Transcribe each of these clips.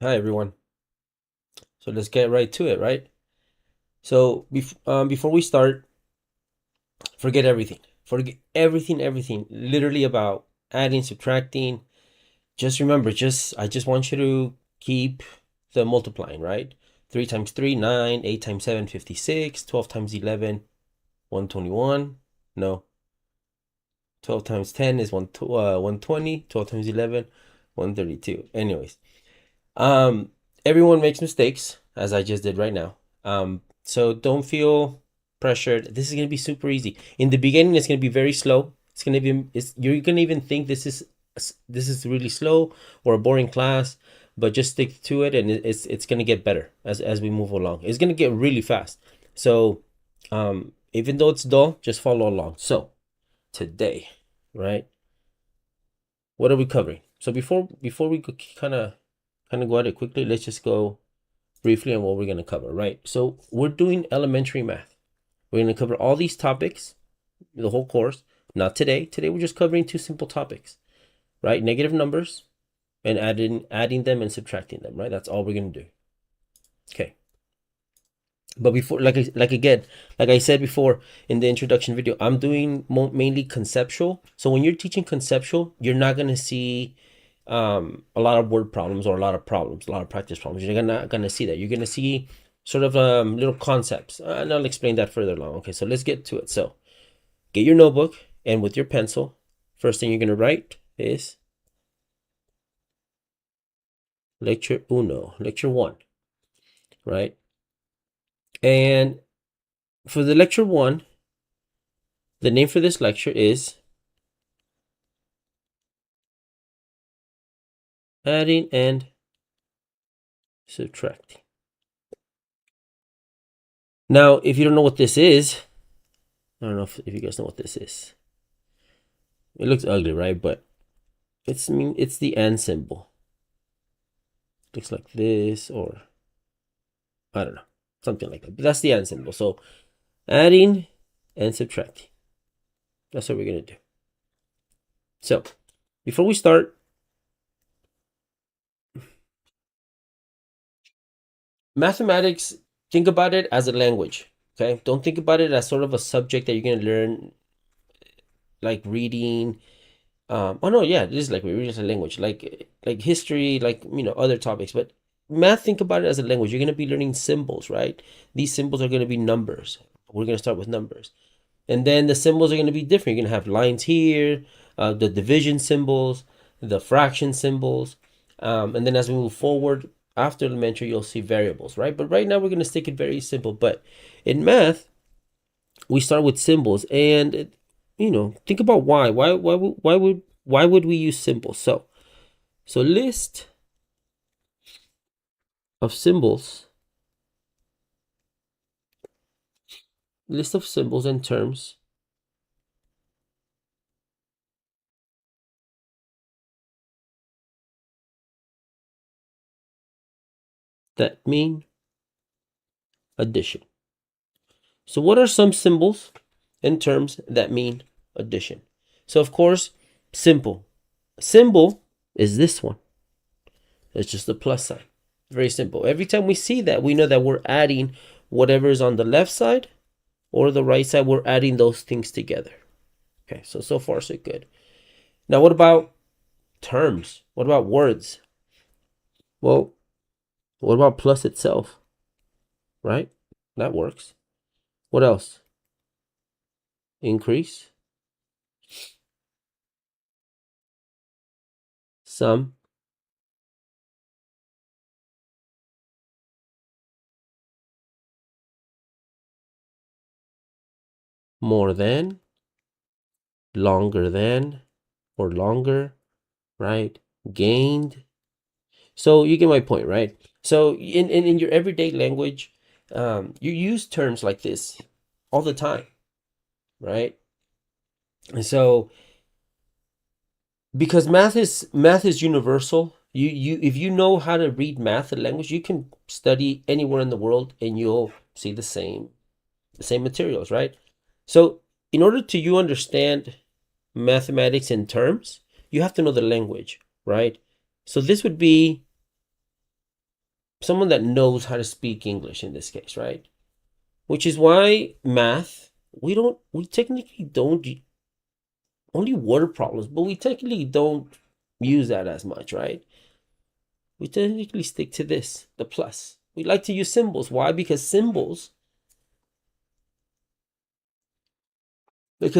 Hi everyone. So let's get right to it, right? So before we start, forget everything. Forget everything, literally about adding, subtracting. Just remember, I just want you to keep the multiplying, right? 3 times 3, 9, 8 times 7, 56, 12 times 11, 121. No, 12 times 10 is 120, 12 times 11, 132. Anyways, Um, everyone makes mistakes, as I just did right now. So don't feel pressured. This is gonna be super easy. In the beginning, it's gonna be very slow. You're gonna even think this is really slow or a boring class, but just stick to it, and it's gonna get better as we move along. It's gonna get really fast. So, even though it's dull, just follow along. So today, right? What are we covering? So before we kind of go at it quickly, let's just go briefly on what we're going to cover, right? So we're doing elementary math. We're going to cover all these topics, the whole course. Not today. Today we're just covering two simple topics, right? Negative numbers and adding them and subtracting them, right? That's all we're going to do. Okay. But before, like I said before in the introduction video, I'm doing mainly conceptual. So when you're teaching conceptual, you're not going to see a lot of word problems or a lot of problems, a lot of practice problems. You're not gonna see that. You're gonna see sort of little concepts, and I'll explain that further along. Okay, so let's get to it. So get your notebook and with your pencil, first thing you're gonna write is lecture uno, lecture one, right? And for the lecture one, the name for this lecture is adding and subtracting. Now, if you don't know what this is, I don't know if you guys know what this is. It looks ugly, right? But it's the and symbol. Looks like this, or I don't know, something like that. But that's the and symbol. So adding and subtracting. That's what we're gonna do. So before we start, mathematics, think about it as a language. Okay, don't think about it as sort of a subject that you're gonna learn, like reading. Oh no, yeah, it is like we read as a language, like history, like other topics. But math, think about it as a language. You're gonna be learning symbols, right? These symbols are gonna be numbers. We're gonna start with numbers. And then the symbols are going to be different. You're going to have lines here, the division symbols, the fraction symbols. And then as we move forward, after elementary, you'll see variables, right? But right now, we're going to stick it very simple. But in math, we start with symbols. And, think about why. Why would we use symbols? So list of symbols, and terms that mean addition. So what are some symbols and terms that mean addition? So of course, simple. Symbol is this one. It's just a plus sign. Very simple. Every time we see that, we know that we're adding whatever is on the left side or the right side. We're adding those things together. Okay, so far so good. Now what about terms? What about words? Well, what about plus itself? Right? That works. What else? Increase. Sum. More than. Longer than. Or longer. Right? Gained. So you get my point, right? So in your everyday language, you use terms like this all the time, right? And so because math is universal, you if you know how to read math and language, you can study anywhere in the world and you'll see the same materials, right? So in order to you understand mathematics in terms, you have to know the language, right? So this would be someone that knows how to speak English in this case, right? Which is why math, we technically don't, only word problems, but we technically don't use that as much, right? We technically stick to this, the plus. We like to use symbols. Why? Because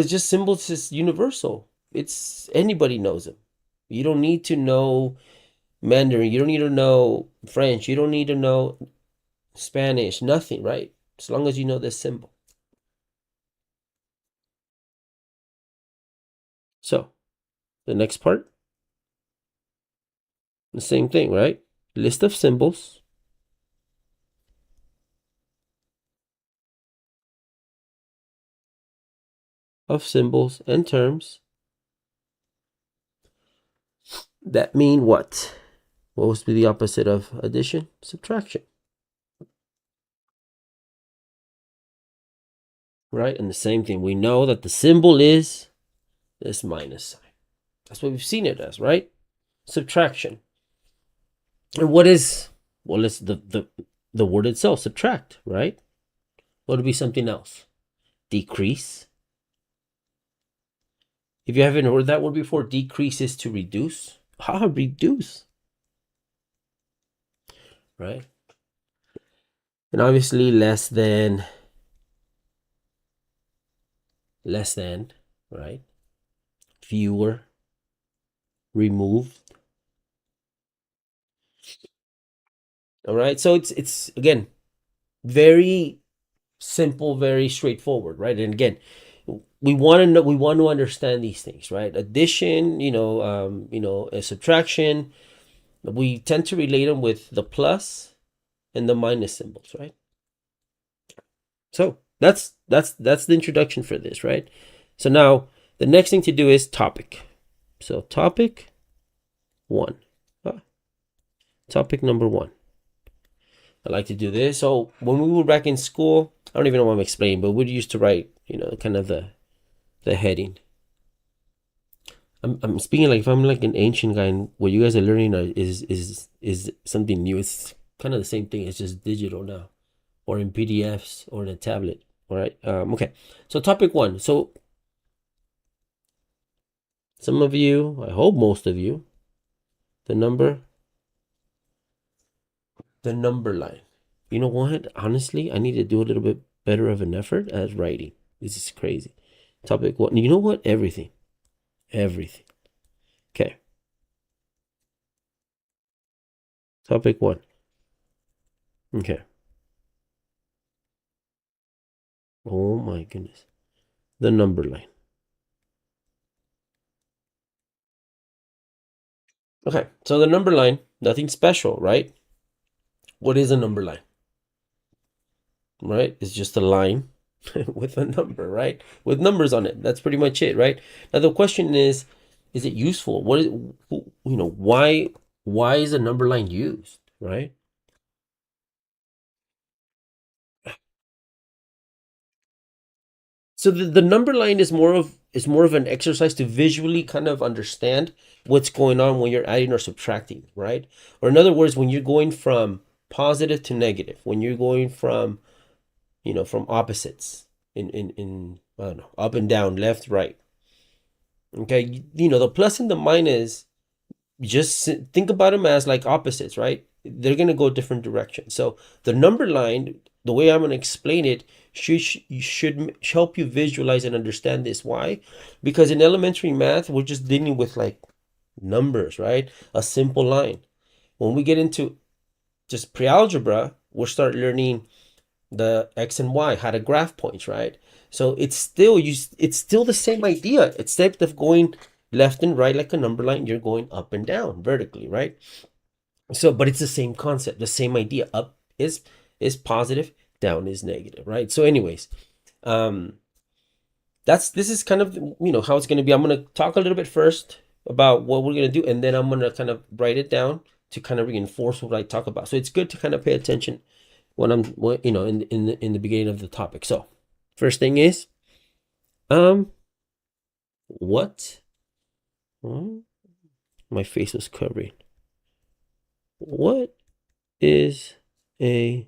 just symbols is universal. It's anybody knows them. You don't need to know Mandarin. You don't need to know French. You don't need to know Spanish. Nothing, right? As long as you know this symbol. So the next part, the same thing, right? List of symbols and terms that mean what? What would be the opposite of addition? Subtraction. Right? And the same thing. We know that the symbol is this minus sign. That's what we've seen it as, right? Subtraction. And what is, well, it's the word itself, subtract, right? What would be something else? Decrease. If you haven't heard that word before, decrease is to reduce. Reduce. Right? And obviously less than, right? Fewer, removed. All right. So it's again very simple, very straightforward, right? And again, we want to know, we want to understand these things, right? Addition, a subtraction. We tend to relate them with the plus and the minus symbols, right? So that's the introduction for this, right? So now the next thing to do is topic. So topic 1. Topic number 1. I like to do this. So when we were back in school, I don't even know what I'm explaining, but we used to write, kind of the heading. I'm speaking like if I'm like an ancient guy, and what you guys are learning is something new. It's kind of the same thing. It's just digital now, or in PDFs, or in a tablet. All right. Okay. So topic 1. So some of you, I hope most of you, the number line. You know what? Honestly, I need to do a little bit better of an effort at writing. This is crazy. Topic 1. You know what? Everything. Okay. Topic 1. Okay. Oh my goodness. The number line. Okay. So the number line, nothing special, right? What is a number line? Right? It's just a line with a number, right? With numbers on it. That's pretty much it, right? Now the question is it useful? What is, why is a number line used, right? So the number line is more of an exercise to visually kind of understand what's going on when you're adding or subtracting, right? Or in other words, when you're going from positive to negative, when you're going from, from opposites in I don't know, up and down, left, right. Okay, the plus and the minus, just think about them as like opposites, right? They're going to go different directions. So the number line, the way I'm going to explain it, should help you visualize and understand this. Why? Because in elementary math, we're just dealing with like numbers, right? A simple line. When we get into just pre-algebra, we'll start learning the x and y, how to graph points, right? So it's still the same idea. Instead of going left and right like a number line, you're going up and down vertically, right? So, but it's the same concept, the same idea. Up is positive, down is negative, right? So anyways, this is kind of, how it's going to be. I'm going to talk a little bit first about what we're going to do, and then I'm going to kind of write it down to kind of reinforce what I talk about. So it's good to kind of pay attention when I'm, in the beginning of the topic. So first thing is, what? My face was covering. What is a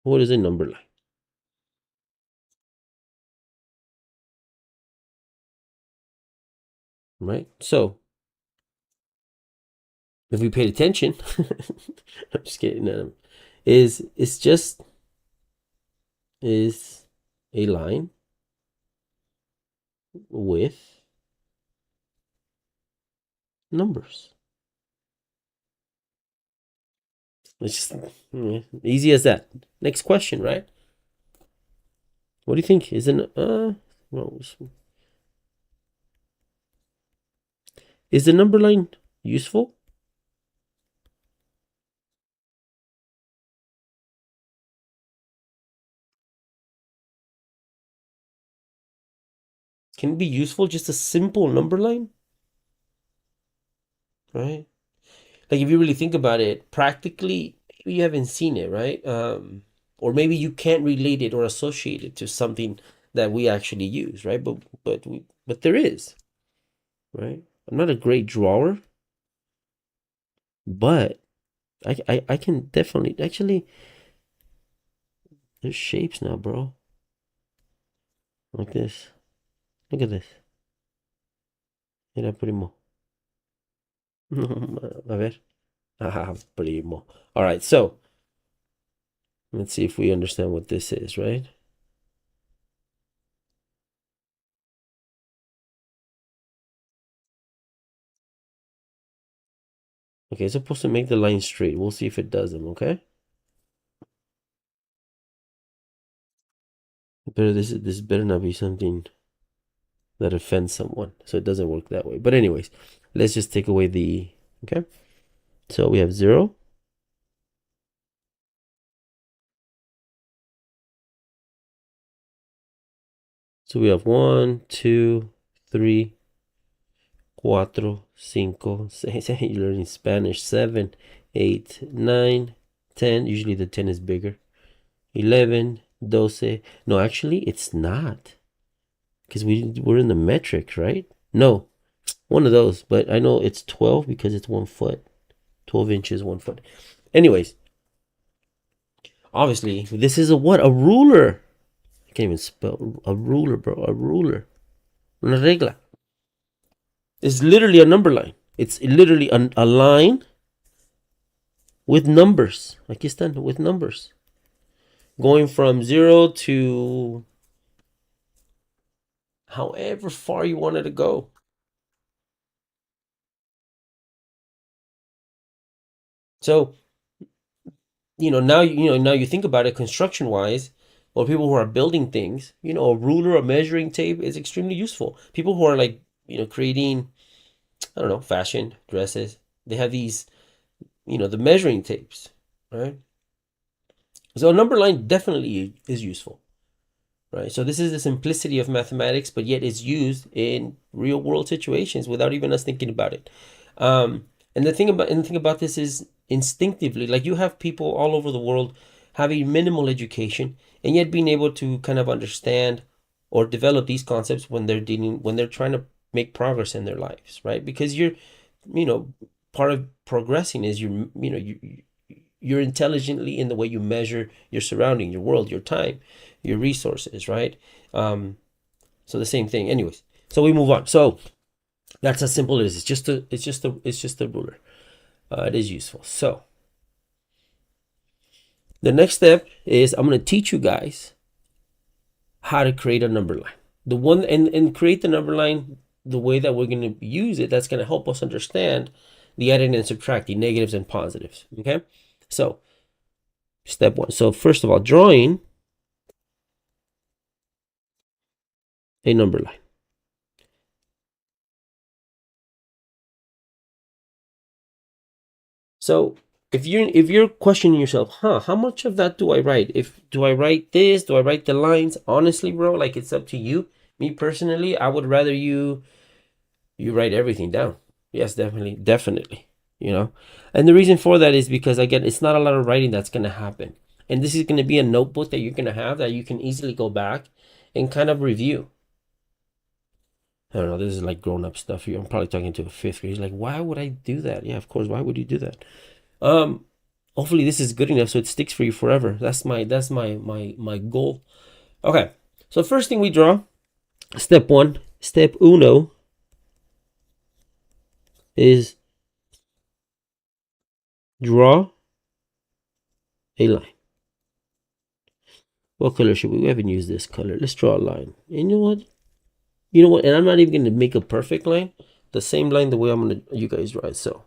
what is a number line? Right? So if we paid attention, I'm just kidding. It's just is a line with numbers. It's just easy as that. Next question, right? What do you think? Well, is the number line useful? Can it be useful, just a simple number line? Right? Like if you really think about it, practically, maybe you haven't seen it, right? Or maybe you can't relate it or associate it to something that we actually use, right? But there is, right? I'm not a great drawer, but I can definitely actually. There's shapes now, bro. Like this. Look at this. Mira, primo. A ver. Ah, primo. All right, so let's see if we understand what this is, right? Okay, it's supposed to make the line straight. We'll see if it does them, okay? But this better not be something that offends someone, so it doesn't work that way. But anyways, let's just take away the, okay? So we have 0. So we have 1, 2, 3, 4, 5, 6. You're learning Spanish. 7, 8, 9, 10. Usually the 10 is bigger. 11, 12. No, actually, it's not. Because we're in the metric, right? No, one of those. But I know it's 12 because it's 1 foot. 12 inches, 1 foot. Anyways, obviously, this is a what? A ruler. I can't even spell a ruler, bro. A ruler. Una regla. It's literally a number line. It's literally a line with numbers. Aquí están, with numbers. Going from 0 to however far you wanted to go. So, now you think about it construction wise, or people who are building things, a ruler, a measuring tape is extremely useful. People who are like, creating, I don't know, fashion, dresses, they have these, the measuring tapes, right? So a number line definitely is useful, right? So this is the simplicity of mathematics, but yet it's used in real world situations without even us thinking about it. And the thing about this is instinctively, like you have people all over the world having minimal education and yet being able to kind of understand or develop these concepts when they're trying to make progress in their lives, right? Because part of progressing is you're intelligently in the way you measure your surrounding, your world, your time, your resources, right? So the same thing. Anyways, so we move on. So that's as simple as it is. It's just a ruler. It is useful. So the next step is I'm going to teach you guys how to create a number line. The one and create the number line the way that we're going to use it. That's going to help us understand the adding and subtracting, negatives and positives. Okay. So step 1. So first of all, drawing a number line. So if you're questioning yourself, how much of that do I write? Do I write this? Do I write the lines? Honestly, bro, like it's up to you. Me personally, I would rather you write everything down. Yes, definitely. And the reason for that is because again, it's not a lot of writing that's gonna happen. And this is gonna be a notebook that you're gonna have that you can easily go back and kind of review. I don't know, this is like grown-up stuff here. I'm probably talking to a fifth grade. He's like, why would I do that? Yeah, of course, why would you do that? Hopefully this is good enough so it sticks for you forever. That's my goal. Okay, so first thing we draw, step one, step uno, is draw a line. What color should we? We haven't used this color. Let's draw a line. And you know what? You know what? And I'm not even going to make a perfect line. The same line the way I'm going to, you guys draw it. So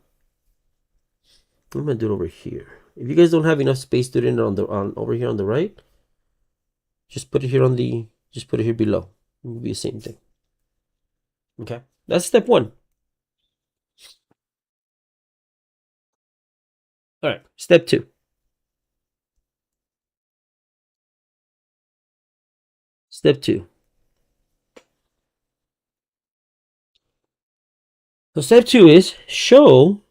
I'm going to do it over here. If you guys don't have enough space to do it on over here on the right, just put it here just put it here below. It will be the same thing. Okay. That's step one. All right. Step two. Step two. So step two is show,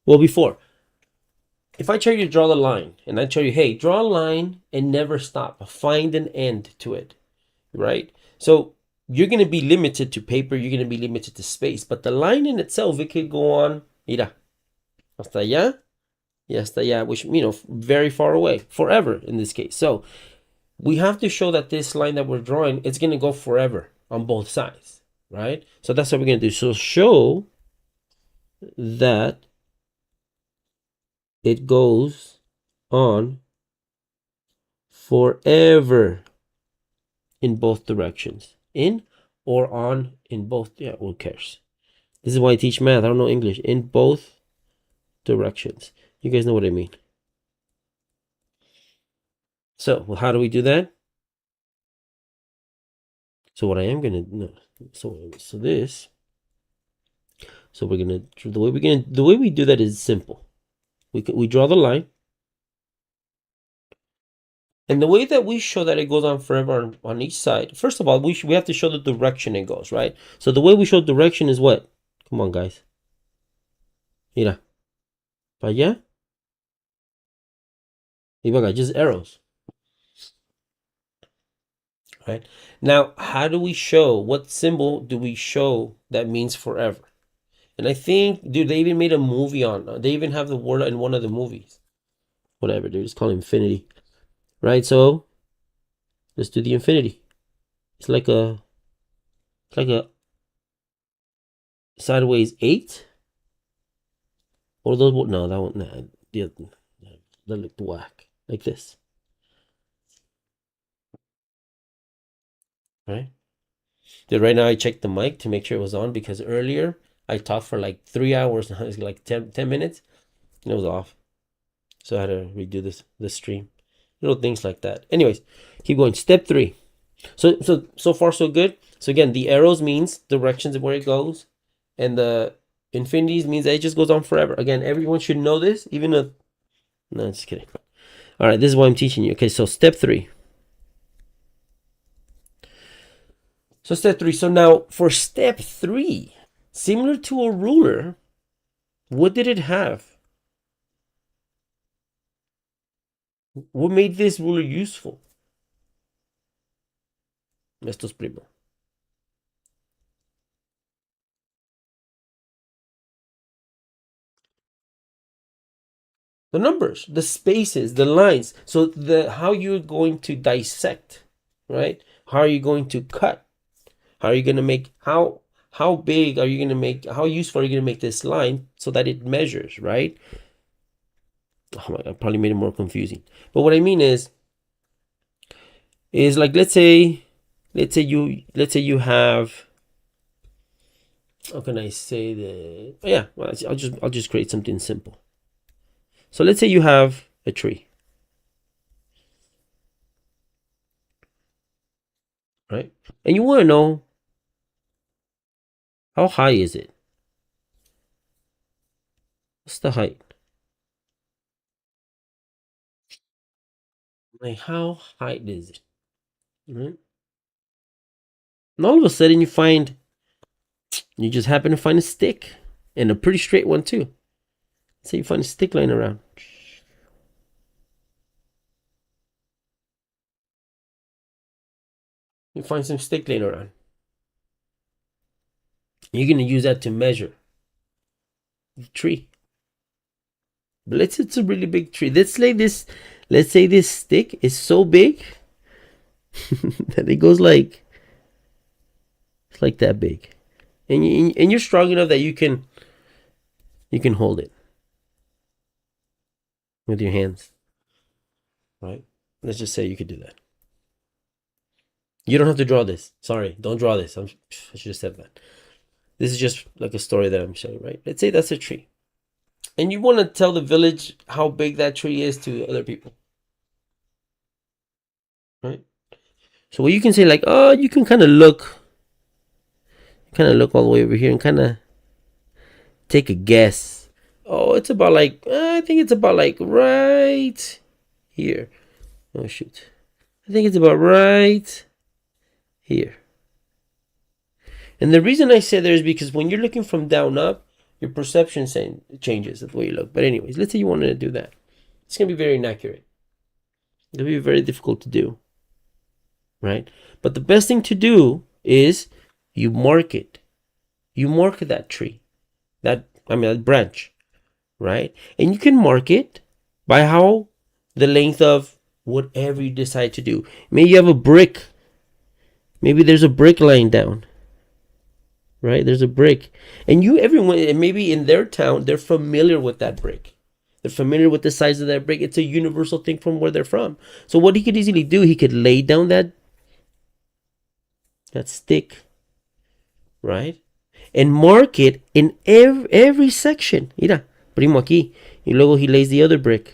well, before, if I tell you to draw the line and I tell you, hey, draw a line and never stop, find an end to it, right? So you're going to be limited to paper, you're going to be limited to space, but the line in itself, it could go on, mira, hasta allá, y hasta allá, which, you know, very far away, forever in this case. So we have to show that this line that we're drawing, it's going to go forever on both sides, right? So that's what we're going to do. So show that it goes on forever in both directions. In or on in both, yeah, who cares? This is why I teach math. I don't know English. In both directions. You guys know what I mean. So, well, how do we do that? So what I am gonna no, so this. So we're gonna the way we do that is simple. We draw the line, and the way that we show that it goes on forever on each side. First of all, we have to show the direction it goes, right? So the way we show direction is what? Come on, guys. Mira, para allá. Y venga, just arrows. Right? Now, how do we show, what symbol do we show that means forever? And I think, dude, they even made a movie on, they even have the word in one of the movies. Whatever, dude, it's called infinity. Right? So let's do the infinity. It's like a sideways 8. Or those, no, that one, nah, that looked whack. Like this. Right? Dude, right now I checked the mic to make sure it was on because earlier I talked for like 3 hours. Now it's like 10 minutes and it was off. So I had to redo this stream. Little things like that. Anyways, keep going. Step 3. So far so good. So again, the arrows means directions of where it goes, and the infinities means that it just goes on forever. Again, everyone should know this, even if no, just kidding. All right, this is what I'm teaching you. Okay, so step 3. So step 3. So now for step 3, similar to a ruler, what did it have? What made this ruler useful? Estos primo. The numbers, the spaces, the lines. So the how you're going to dissect, right? How are you going to cut? How are you going to make how big are you going to make? How useful are you going to make this line so that it measures, right? Oh, I probably made it more confusing. But what I mean is like let's say you have, how can I say that? Oh, yeah, well, I'll just create something simple. So let's say you have a tree, right? And you want to know how high is it? What's the height? Like how high is it? Right? And all of a sudden you just happen to find a stick, and a pretty straight one too. So you find a stick lying around. You find some stick laying around. You're going to use that to measure the tree. But let's say it's a really big tree. Let's say this stick is so big that it goes like, it's like that big. And you're strong enough that you can hold it with your hands. Right? Let's just say you could do that. You don't have to draw this. Sorry, don't draw this. I should have said that. This is just like a story that I'm showing, right? Let's say that's a tree. And you want to tell the village how big that tree is to other people. Right? So what you can say, like, oh, you can kind of look all the way over here and kind of take a guess. Oh, it's about like, I think it's about like right here. Oh, shoot. I think it's about right here. And the reason I say there is because when you're looking from down up, your perception changes the way you look. But anyways, let's say you wanted to do that. It's going to be very inaccurate. It'll be very difficult to do. Right? But the best thing to do is you mark it. You mark that tree. That branch. Right? And you can mark it by how the length of whatever you decide to do. Maybe you have a brick. Maybe there's a brick lying down. Right? There's a brick. And everyone, maybe in their town, they're familiar with that brick. They're familiar with the size of that brick. It's a universal thing from where they're from. So what he could easily do, he could lay down that stick, right? And mark it in every section. Mira, primo aquí. Y luego he lays the other brick.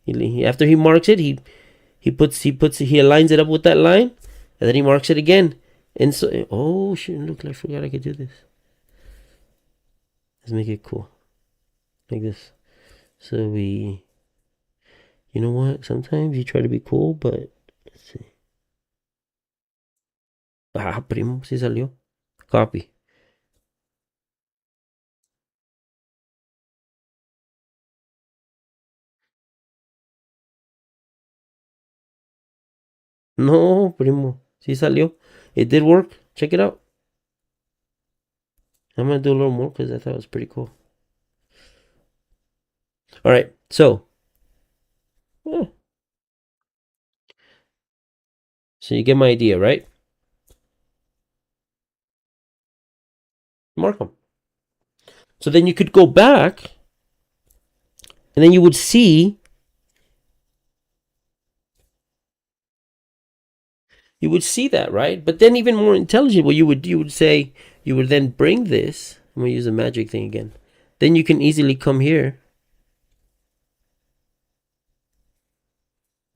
After he marks it, he aligns it up with that line, and then he marks it again. And so, oh shit, look, I forgot I could do this. Let's make it cool. Like this. So you know what? Sometimes you try to be cool, but let's see. Primo, sí salió. Copy. No, primo, sí salió. It did work. Check it out. I'm gonna do a little more because I thought it was pretty cool. All right, so you get my idea, right? Mark them. So then you could go back, and then you would see. You would see that, right? But then even more intelligent, what you would say, you would then bring this. I'm gonna use the magic thing again. Then you can easily come here.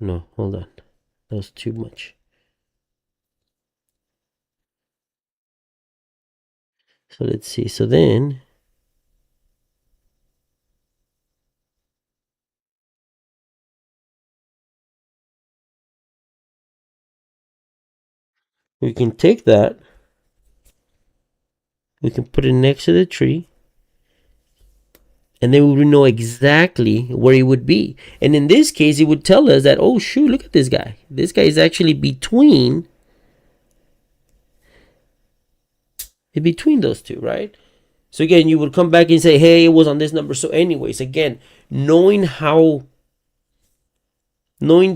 No, hold on. That was too much. So let's see. So then we can take that. We can put it next to the tree. And then we would know exactly where he would be. And in this case, it would tell us that, oh, shoot, look at this guy. This guy is actually between those two, right? So again, you would come back and say, hey, it was on this number. So anyways, again, knowing the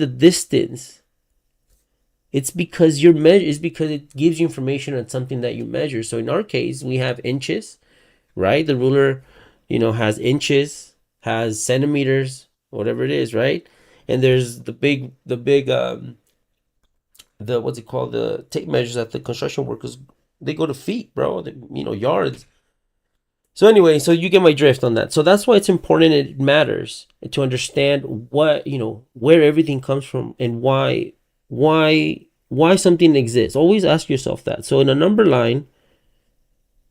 distance, it's because it gives you information on something that you measure. So in our case, we have inches, right? The ruler, has inches, has centimeters, whatever it is, right? And there's the what's it called? The tape measures that the construction workers, they go to feet, bro. Yards. So anyway, so you get my drift on that. So that's why it's important and it matters to understand what, where everything comes from and why something exists. Always ask yourself that. So in a number line,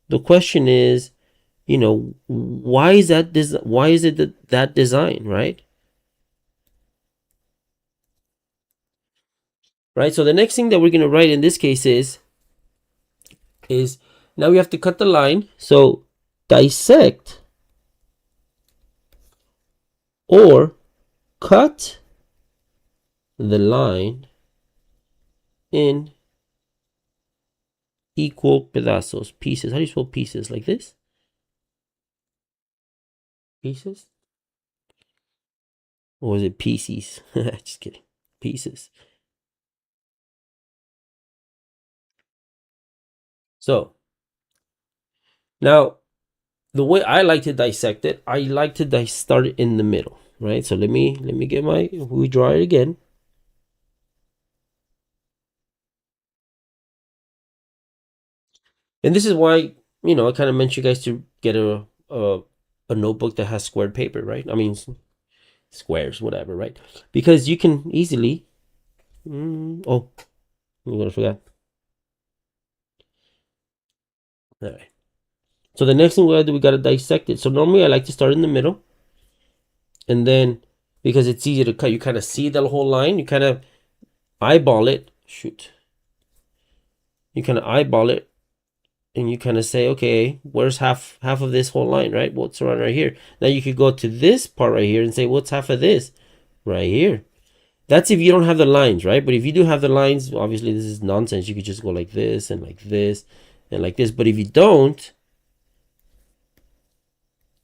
the question is, why is that that design, right? Right? So the next thing that we're going to write in this case is now we have to cut the line. So dissect or cut the line in equal pedazos, pieces. How do you spell pieces? Like this? Pieces? Or is it pieces? Just kidding. Pieces. So now the way I like to dissect it, I like to start it in the middle, right? So let me get we draw it again. And this is why, I kind of meant you guys to get a notebook that has squared paper, right? I mean, squares, whatever, right? Because you can easily, oh, I'm gonna forget. All right. So the next thing we gotta do, we gotta dissect it. So normally I like to start in the middle, and then because it's easier to cut, you kind of see the whole line. You kind of eyeball it. Shoot. You kind of eyeball it, and you kind of say, okay, where's half of this whole line, right? What's around right here? Now you could go to this part right here and say, what's half of this? Right here. That's if you don't have the lines, right? But if you do have the lines, obviously this is nonsense. You could just go like this and like this and like this. But if you don't,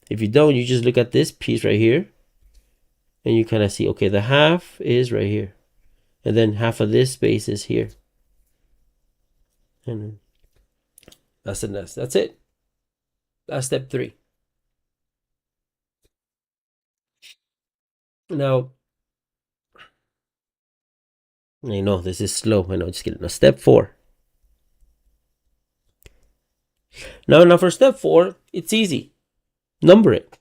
you just look at this piece right here and you kind of see, okay, the half is right here. And then half of this space is here. And that's the next. That's it. That's step 3. Now, I know this is slow. I know, just kidding. Now, step 4. Now for step 4, it's easy. Number it.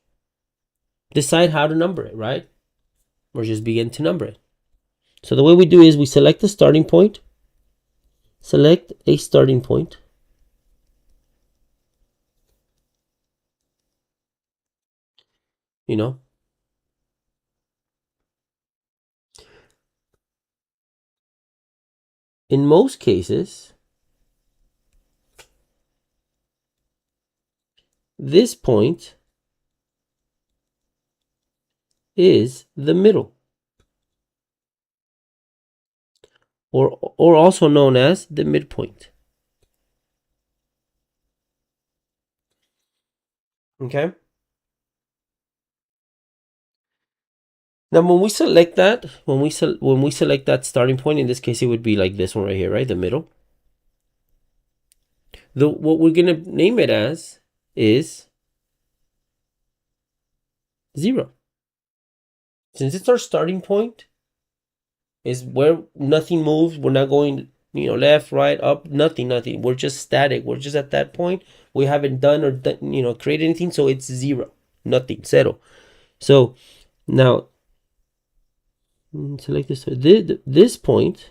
Decide how to number it, right? Or just begin to number it. So the way we do is we select the starting point. Select a starting point. In most cases, this point is the middle, or also known as the midpoint. Okay. Now, when we select that, when we select that starting point, in this case, it would be like this one right here, right, the middle. What we're gonna name it as is 0. Since it's our starting point, is where nothing moves. We're not going, left, right, up, nothing. We're just static. We're just at that point. We haven't done or created anything, so it's 0, nothing, zero. So now select this. This point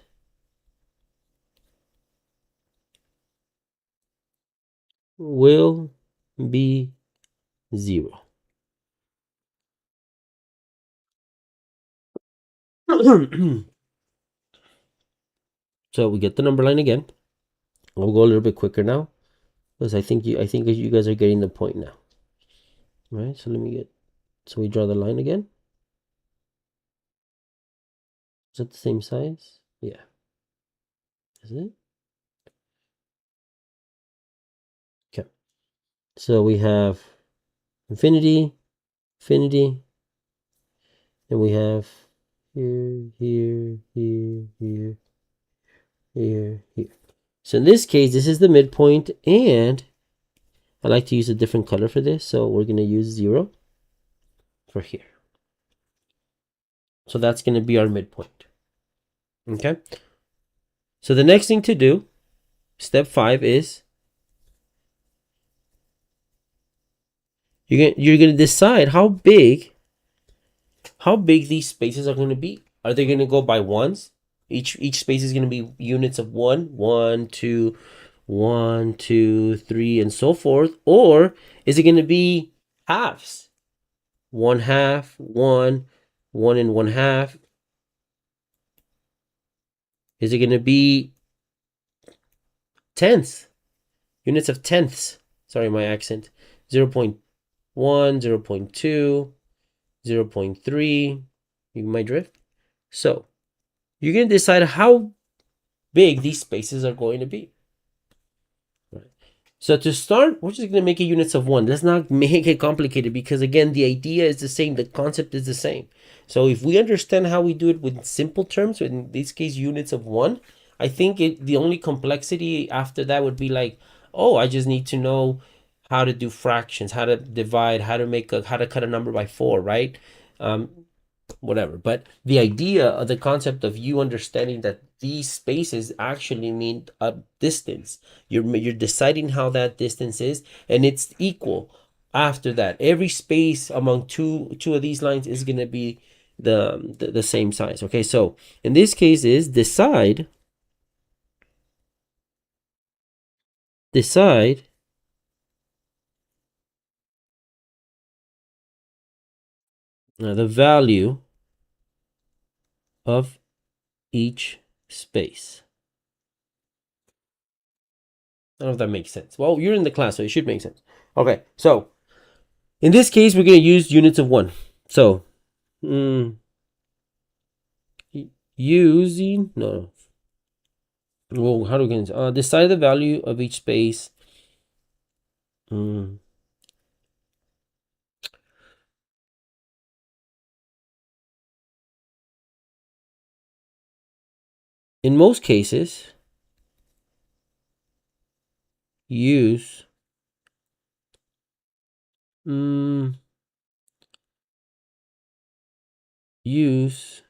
will be 0. So we get the number line again. We'll go a little bit quicker now, because I think you guys are getting the point now. All right, so we draw the line again. Is that the same size? Yeah. Is it? Okay. So we have infinity, and we have here, here, here, here, here, here. So in this case, this is the midpoint, and I like to use a different color for this, so we're going to use 0 for here. So that's going to be our midpoint. Okay. So the next thing to do, step 5, is you're going to decide how big these spaces are going to be. Are they going to go by ones? Each space is going to be units of 1, 2, 1, 2, 3, and so forth. Or is it going to be halves? 1/2, 1, 1 and 1/2. Is it going to be tenths? Units of tenths. Sorry, my accent. 0.1, 0.2, 0.3. You might drift. So you're going to decide how big these spaces are going to be. So to start, we're just going to make it units of 1. Let's not make it complicated because, again, the idea is the same. The concept is the same. So if we understand how we do it with simple terms, in this case, units of 1, I think the only complexity after that would be like, oh, I just need to know how to do fractions, how to divide, how to cut a number by 4, right? Whatever. But the idea of the concept of you understanding that these spaces actually mean a distance. You're deciding how that distance is, and it's equal. After that, every space among two of these lines is going to be the same size. Okay, so in this case is decide the value of each space. I don't know if that makes sense. Well, you're in the class, so it should make sense. Okay, so in this case, we're going to use units of 1. So, using, no. Well, how do we get decide the value of each space. In most cases, use use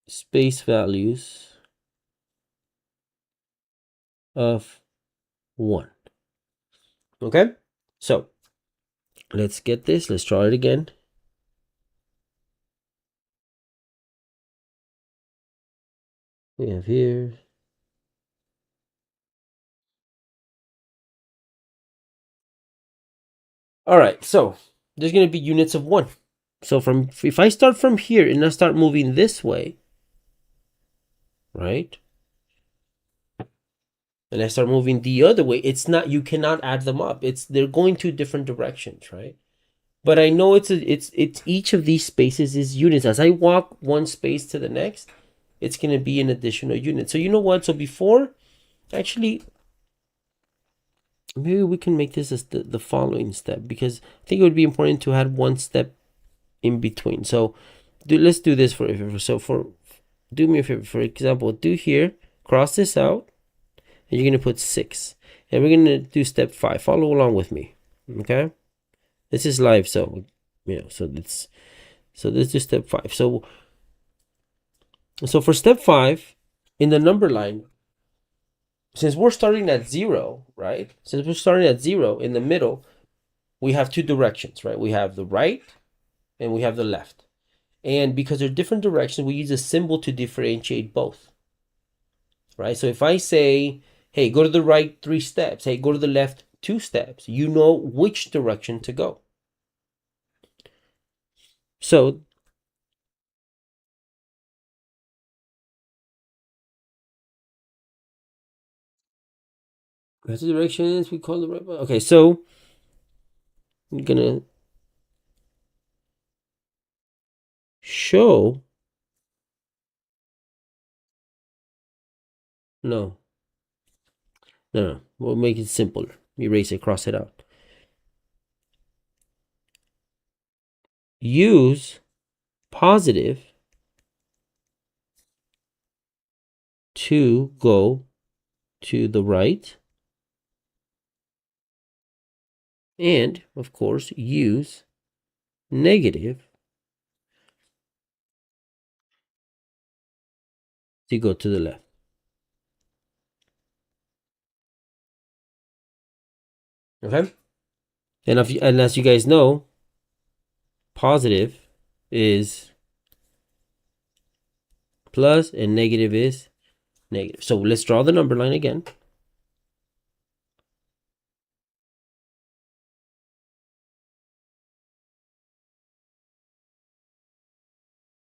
space values of 1. Okay, so let's get this. Let's try it again. We have here. All right, so there's going to be units of 1. So if I start from here and I start moving this way, right? And I start moving the other way, it's not, you cannot add them up. They're going two different directions, right? But I know it's each of these spaces is units. As I walk one space to the next, it's going to be an additional unit. So you know what? So before, actually, maybe we can make this as the following step, because I think it would be important to add one step in between. So let's do this for do me a favor. For example, do here, cross this out, and you're going to put 6. And we're going to do step 5. Follow along with me. Okay? This is live, so let's do step 5. So for step 5, in the number line, since we're starting at 0, right? Since we're starting at 0 in the middle, we have two directions, right? We have the right and we have the left. And because they're different directions, we use a symbol to differentiate both. Right? So if I say, hey, go to the right 3 steps, hey, go to the left 2 steps, you know which direction to go. So that's the directions we call the right. Okay, so I'm gonna show. No. We'll make it simpler. Erase it, cross it out. Use positive to go to the right. And, of course, use negative to go to the left. Okay? And as you guys know, positive is plus and negative is negative. So let's draw the number line again.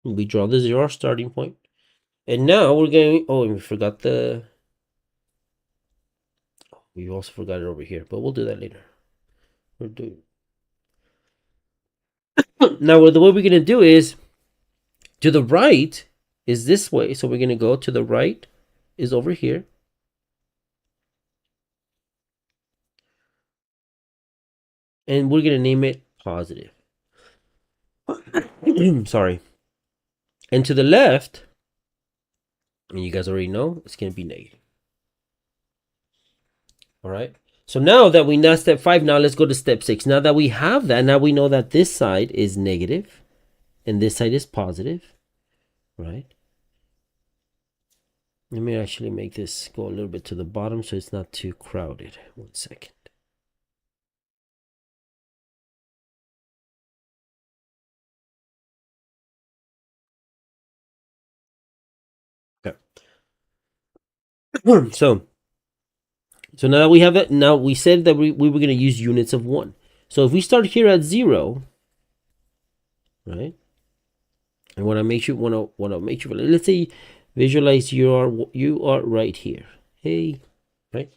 We draw the 0 starting point. And now we're going, oh, and we forgot we also forgot it over here, but we'll do that later. We're doing now the way we're going to do is to the right is this way. So we're going to go to the right is over here. and we're going to name it positive. Sorry. And to the left, and you guys already know, it's going to be negative. All right. So now that we know step 5, now let's go to step 6. Now that we have that, now we know that this side is negative and this side is positive, right? Let me actually make this go a little bit to the bottom so it's not too crowded. 1 second. Okay. So now that we have it, now we said that we were going to use units of 1. So if we start here at 0, right? I want to make sure, let's say visualize you are right here. Hey, right?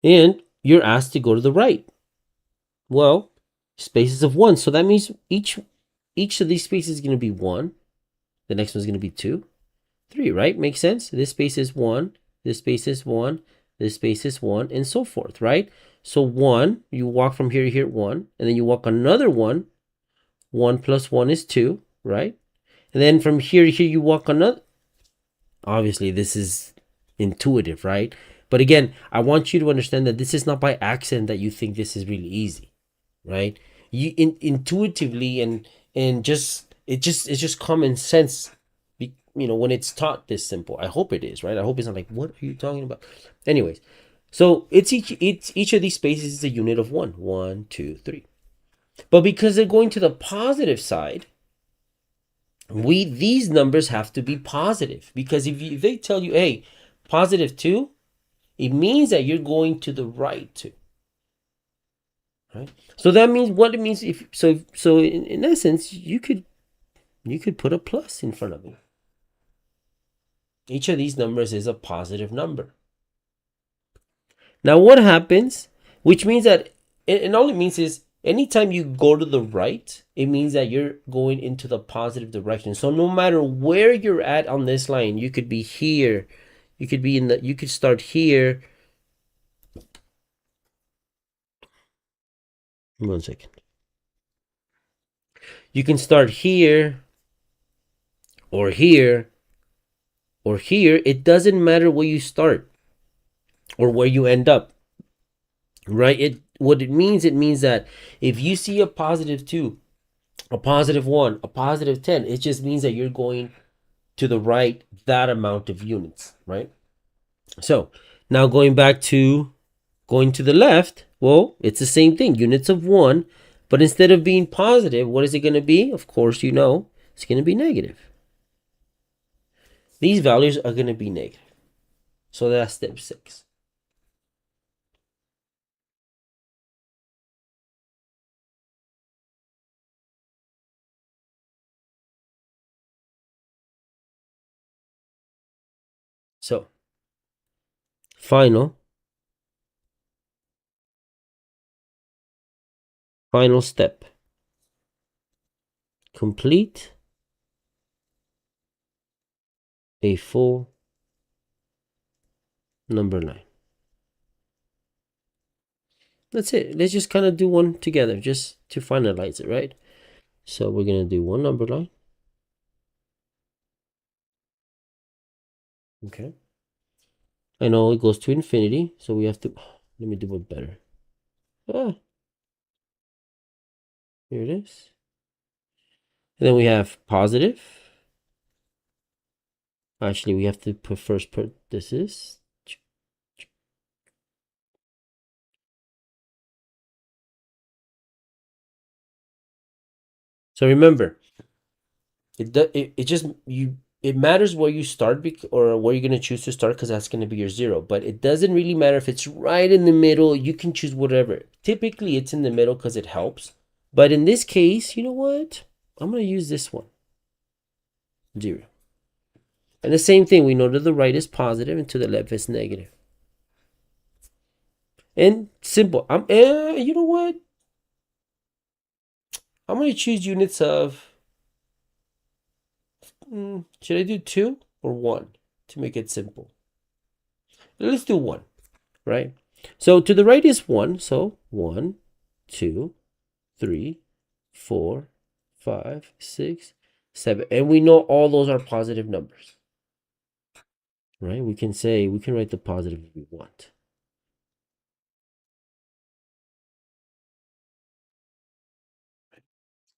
And you're asked to go to the right. Well, spaces of 1. So that means each of these spaces is going to be 1. The next one's going to be 2, 3, right? Makes sense? This space is 1, this space is 1, this space is 1, and so forth, right? So 1, you walk from here to here, 1, and then you walk another 1. 1 plus 1 is 2, right? And then from here to here, you walk another. Obviously, this is intuitive, right? But again, I want you to understand that this is not by accident that you think this is really easy, right? You intuitively and just it's just common sense, when it's taught this simple. I hope it is, right? I hope it's not like, what are you talking about? Anyways, so it's each of these spaces is a unit of 1. 1, 2, 3. But because they're going to the positive side, these numbers have to be positive, because if they tell you, hey, positive 2, it means that you're going to the right 2, right? So that means what it means, if so in essence, you could put a plus in front of it. Each of these numbers is a positive number. Now what happens, which means that, and all it means is anytime you go to the right, it means that you're going into the positive direction. So no matter where you're at on this line, you could be here, you could start here. 1 second. You can start here or here or here. It doesn't matter where you start or where you end up, right? What it means that if you see a positive 2, a positive 1, a positive 10, it just means that you're going to the right that amount of units, right? So now going to the left, well, it's the same thing, units of 1, but instead of being positive, what is it going to be? Of course, it's going to be negative. These values are going to be negative. So that's step 6. So, final step. Complete a full number line. That's it. Let's just kind of do one together just to finalize it, right? So we're going to do one number line. Okay. I know it goes to infinity, so we have to, let me do it better. Here it is. And then we have positive. Actually, we have to put this is. So remember, it matters where you start or where you're going to choose to start, because that's going to be your 0. But it doesn't really matter if it's right in the middle. You can choose whatever. Typically, it's in the middle because it helps. But in this case, you know what? I'm going to use this one. 0. And the same thing, we know to the right is positive and to the left is negative. And simple. You know what? I'm going to choose units of, should I do 2 or 1 to make it simple? Let's do 1, right? So to the right is 1. So 1, 2, 3, 4, 5, 6, 7. And we know all those are positive numbers, right? We can write the positive if we want.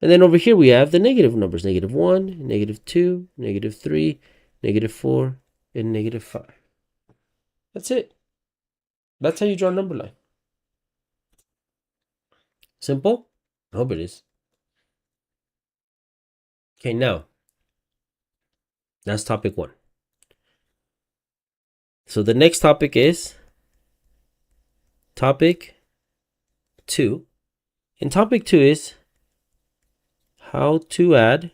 And then over here we have the negative numbers, -1, -2, -3, -4, and -5. That's it. That's how you draw a number line. Simple? I hope it is. Okay, now, that's topic 1. So the next topic is topic 2. And topic 2 is how to add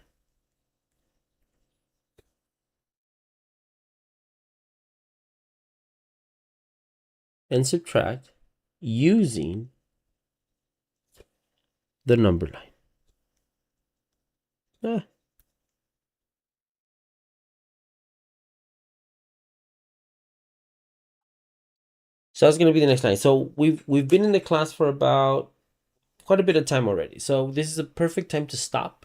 and subtract using the number line. So that's gonna be the next line. So we've been in the class for about quite a bit of time already. So this is a perfect time to stop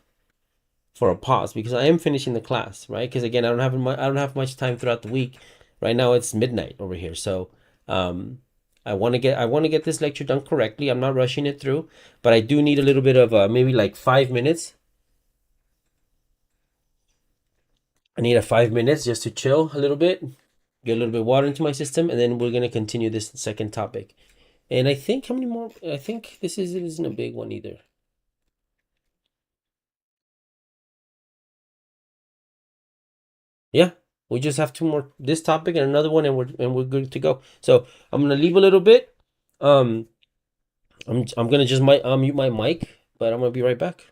for a pause because I am finishing the class, right? Because again, I don't have much time throughout the week. Right now it's midnight over here, so I want to get this lecture done correctly. I'm not rushing it through, but I do need a little bit of maybe like 5 minutes. I need 5 minutes just to chill a little bit, get a little bit of water into my system, and then we're gonna continue this second topic. And I think how many more? I think this isn't a big one either. Yeah, we just have 2 more. This topic and another one, and we're good to go. So I'm gonna leave a little bit. Um, I'm gonna just mute my mic, but I'm gonna be right back.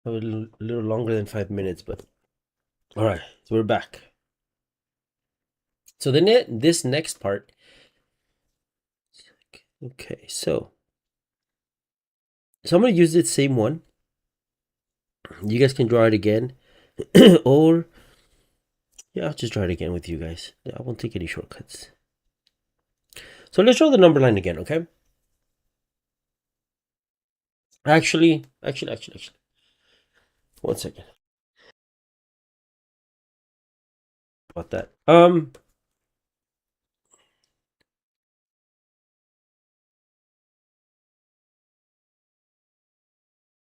A little longer than 5 minutes, but all right, so we're back. So then this next part. Okay, so I'm gonna use the same one. You guys can draw it again, or yeah, I'll just draw it again with you guys. I won't take any shortcuts. So let's draw the number line again, okay? Actually. 1 second. About that.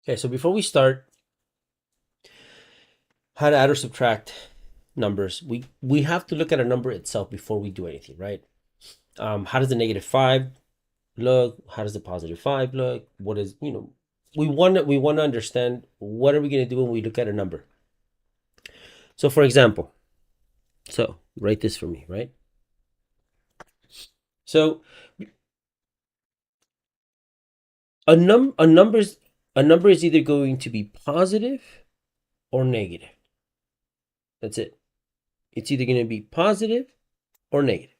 Okay, so before we start how to add or subtract numbers, we have to look at a number itself before we do anything, right? How does the -5 look? How does the +5 look? What is, we want to understand what are we going to do when we look at a number. So for example, write this for me, right? So a number is either going to be positive or negative. That's it. It's either going to be positive or negative.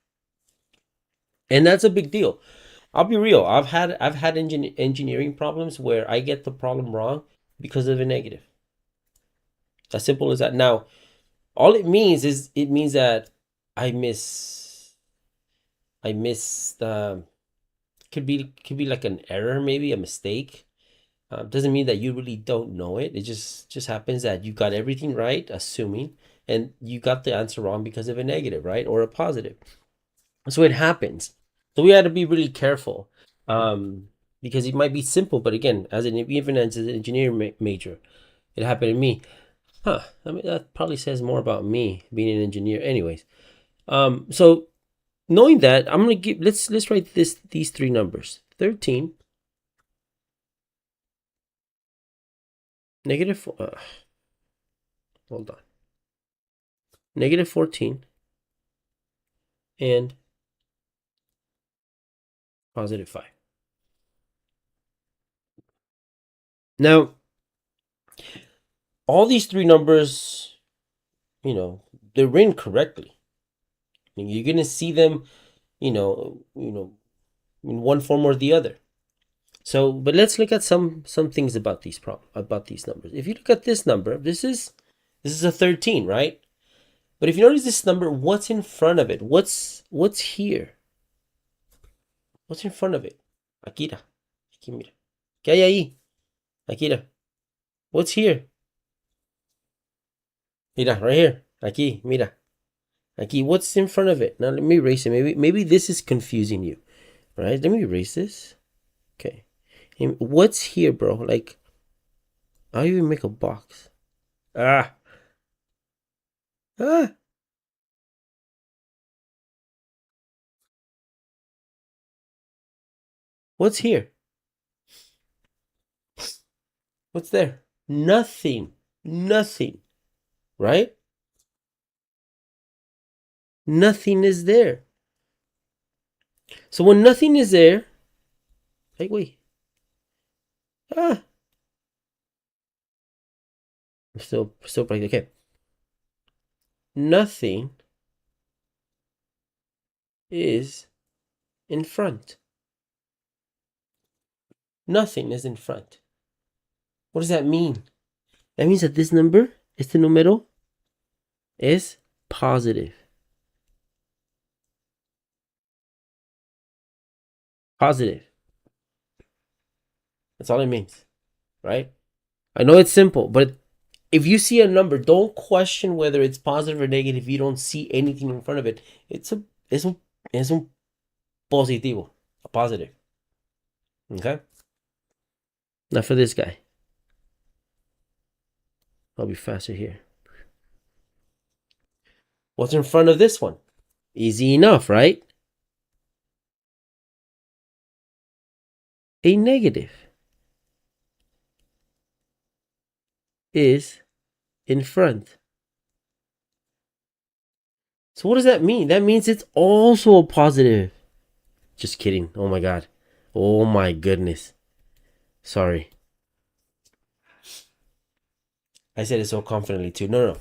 And that's a big deal. I'll be real. I've had engineering problems where I get the problem wrong because of a negative. As simple as that. Now, all it means is that I miss could be like an error, maybe a mistake. Doesn't mean that you really don't know it. It just happens that you got everything right, assuming, and you got the answer wrong because of a negative, right? Or a positive. So it happens. So we had to be really careful, because it might be simple, but again, even as an engineering major, it happened to me. I mean, that probably says more about me being an engineer. Anyways, so knowing that, I'm gonna give let's write these three numbers: 13, -4. Hold on. -14 and +5. Now, all these three numbers, they're written correctly. You're gonna see them, in one form or the other. So, but let's look at some things about these numbers. If you look at this number, this is a 13, right? But if you notice this number, what's in front of it? What's here? What's in front of it? Akira. Aquí mira. ¿Qué hay ahí? Akira. What's here? Mira, right here. Aquí, mira. Aquí, what's in front of it? Now let me erase it. Maybe this is confusing you, right? Let me erase this. Okay. And what's here, bro? Like, how do you even make a box? Ah. What's here? What's there? Nothing. Nothing. Right? Nothing is there. So when nothing is there, hey, wait. I'm still practicing. Okay. Nothing is in front. Nothing is in front. What does that mean? That means that this number, este número, is positive. Positive. That's all it means, right? I know it's simple, but if you see a number, don't question whether it's positive or negative. If you don't see anything in front of it, es un positivo, a positive. Okay? Now for this guy. I'll be faster here. What's in front of this one? Easy enough, right? A negative is in front. So what does that mean? That means it's also a positive. Just kidding. Oh my god. Oh my goodness. Sorry. I said it so confidently too. No, no.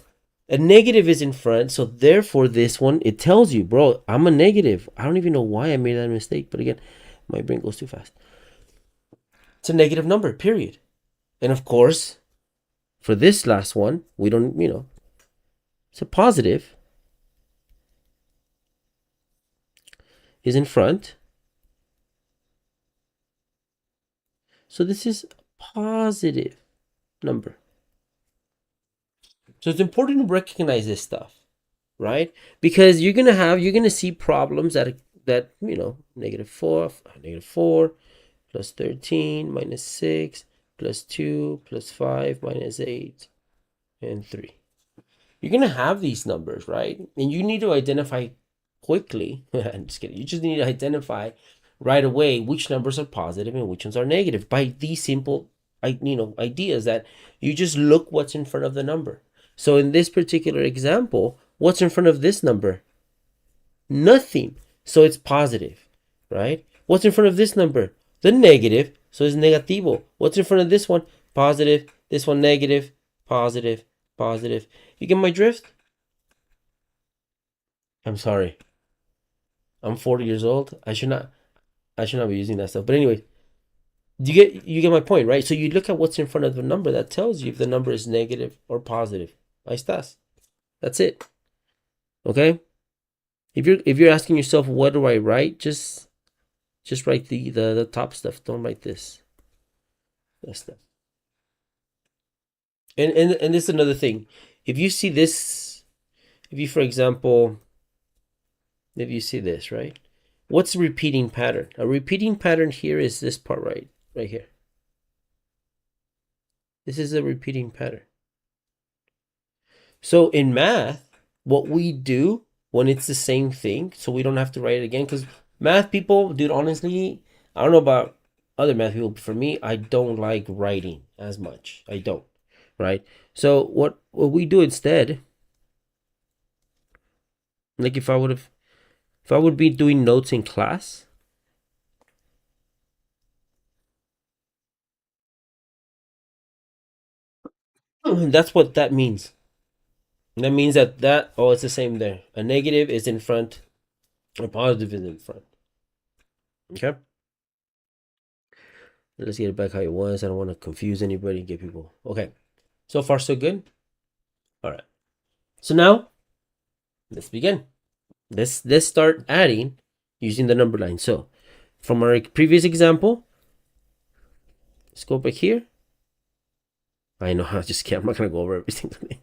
A negative is in front, so therefore this one, it tells you, bro, I'm a negative. I don't even know why I made that mistake, but again, my brain goes too fast. It's a negative number, period. And of course, for this last one, we don't, it's a positive is in front. So this is a positive number. So it's important to recognize this stuff, right? Because you're gonna see problems that -4 plus 13 minus 6 plus 2 plus 5 minus 8 and 3. You're gonna have these numbers, right? And you need to identify quickly. I'm just kidding. You just need to identify right away which numbers are positive and which ones are negative by these simple, ideas that you just look what's in front of the number. So in this particular example, what's in front of this number? Nothing. So it's positive, right? What's in front of this number? The negative. So it's negativo. What's in front of this one? Positive. This one negative. Positive. Positive. You get my drift? I'm sorry. I'm 40 years old. I should not be using that stuff. But anyway, you get my point, right? So you look at what's in front of the number that tells you if the number is negative or positive. Ahí estás. That's it. Okay? If you're asking yourself what do I write, just write the top stuff. Don't write this stuff. And this is another thing. If you see this, for example, if you see this, right? What's a repeating pattern? A repeating pattern here is this part right here. This is a repeating pattern. So in math, what we do when it's the same thing, so we don't have to write it again, because math people, dude, honestly, I don't know about other math people, but for me, I don't like writing as much. I don't, right? So what we do instead, like if I would be doing notes in class, that's what that means. That means that it's the same there. A negative is in front, a positive is in front. Okay? Let's get it back how it was. I don't want to confuse anybody, get people. Okay. So far, so good? All right. So now, let's begin. Let's start adding using the number line. So, from our previous example, let's go back here. I know, I just can't. I'm not going to go over every single thing.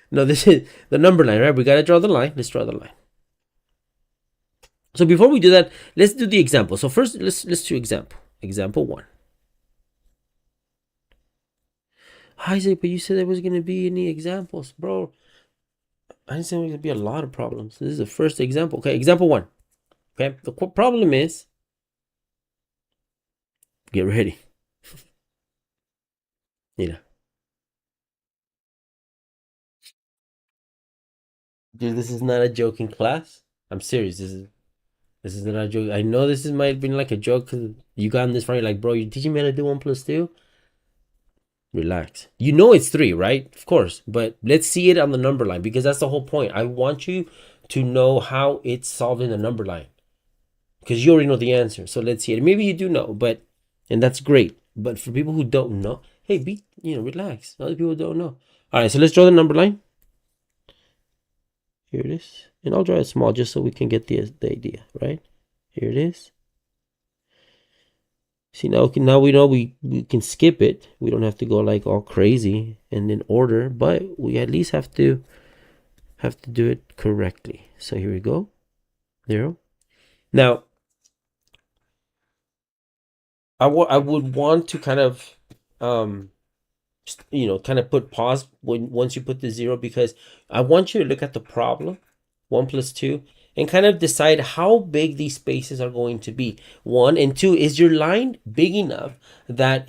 No, this is the number line, right? We got to draw the line. Let's draw the line. So before we do that, let's do the example. So first, let's do example. Example 1. Isaac, but you said there was going to be any examples, bro. I didn't say there was going to be a lot of problems. This is the first example. Okay, example 1. Okay, the problem is, get ready. Dude, this is not a joke in class. I'm serious. This is not a joke. I know this might have been like a joke because you got in this front. You're like, bro, you're teaching me how to do 1 plus 2. Relax. You know it's 3, right? Of course. But let's see it on the number line because that's the whole point. I want you to know how it's solved in the number line because you already know the answer. So let's see it. Maybe you do know, and that's great. But for people who don't know, hey, relax. Other people don't know. All right, so let's draw the number line. Here it is. And I'll draw it small just so we can get the idea, right? Here it is. See, now we know we can skip it. We don't have to go like all crazy and in order, but we at least have to do it correctly. So here we go. 0. Now, I would want to kind of kind of put pause once you put the 0 because I want you to look at the problem 1 plus 2 and kind of decide how big these spaces are going to be. 1 and 2, is your line big enough that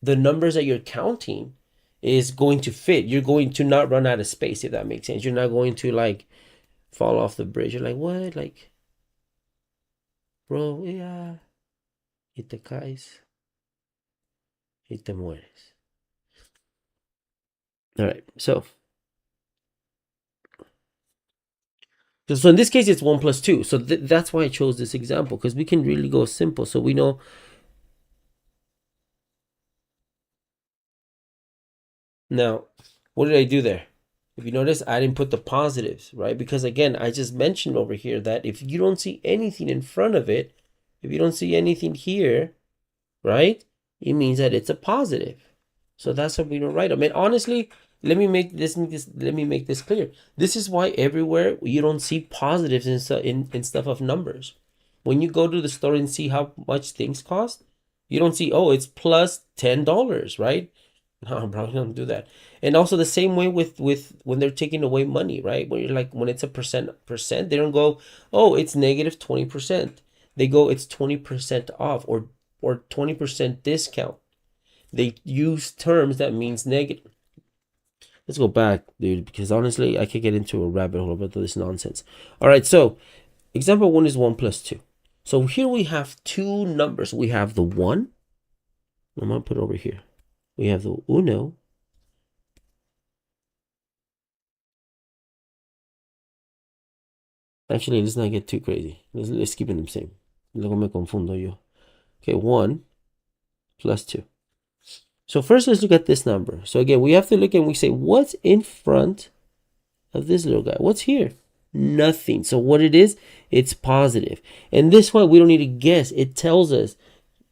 the numbers that you're counting is going to fit? You're going to not run out of space, if that makes sense. You're not going to like fall off the bridge. You're like, what? Like, bro, yeah, y te caes y te mueres. All right, so in this case, it's 1 plus 2. So that's why I chose this example, because we can really go simple. So we know. Now, what did I do there? If you notice, I didn't put the positives, right? Because again, I just mentioned over here that if you don't see anything in front of it, if you don't see anything here, right, it means that it's a positive. So that's what we don't write them. And honestly, let me make this clear. This is why everywhere you don't see positives in stuff of numbers. When you go to the store and see how much things cost, you don't see, oh, it's plus $10, right? No, bro, don't do that. And also the same way with when they're taking away money, right? When you're like, when it's a percent, they don't go, oh, it's negative 20%. They go, it's 20% off, or 20% discount. They use terms that means negative. Let's go back, dude, because honestly, I could get into a rabbit hole about this nonsense. All right, so example 1 is 1 plus 2. So here we have two numbers. We have the 1. I'm going to put it over here. We have the uno. Actually, let's not get too crazy. Let's keep it the same. Luego me confundo yo. Okay, 1 plus 2. So first, let's look at this number. So again, we have to look and we say, what's in front of this little guy? What's here? Nothing. So what it is, it's positive. And this one, we don't need to guess. It tells us,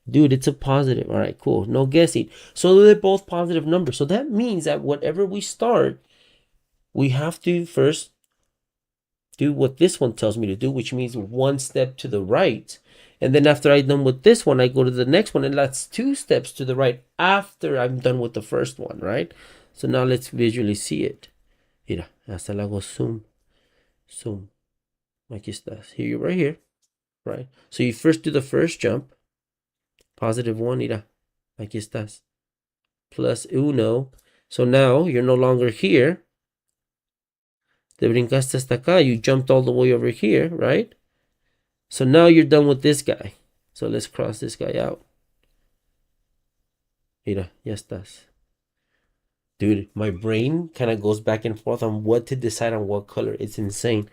dude, it's a positive. All right, cool. No guessing. So they're both positive numbers. So that means that whatever we start, we have to first do what this one tells me to do, which means one step to the right. And then after I'm done with this one, I go to the next one, and that's 2 steps to the right after I'm done with the first one, right? So now let's visually see it. Mira, hasta le hago zoom, zoom. Aquí estás. Here you're right here, right? So you first do the first jump, positive 1, mira, aquí estás, plus uno. So now you're no longer here. Te brincaste hasta acá. You jumped all the way over here, right? So now you're done with this guy. So let's cross this guy out. Mira, ya estás. Dude, my brain kind of goes back and forth on what to decide on what color. It's insane.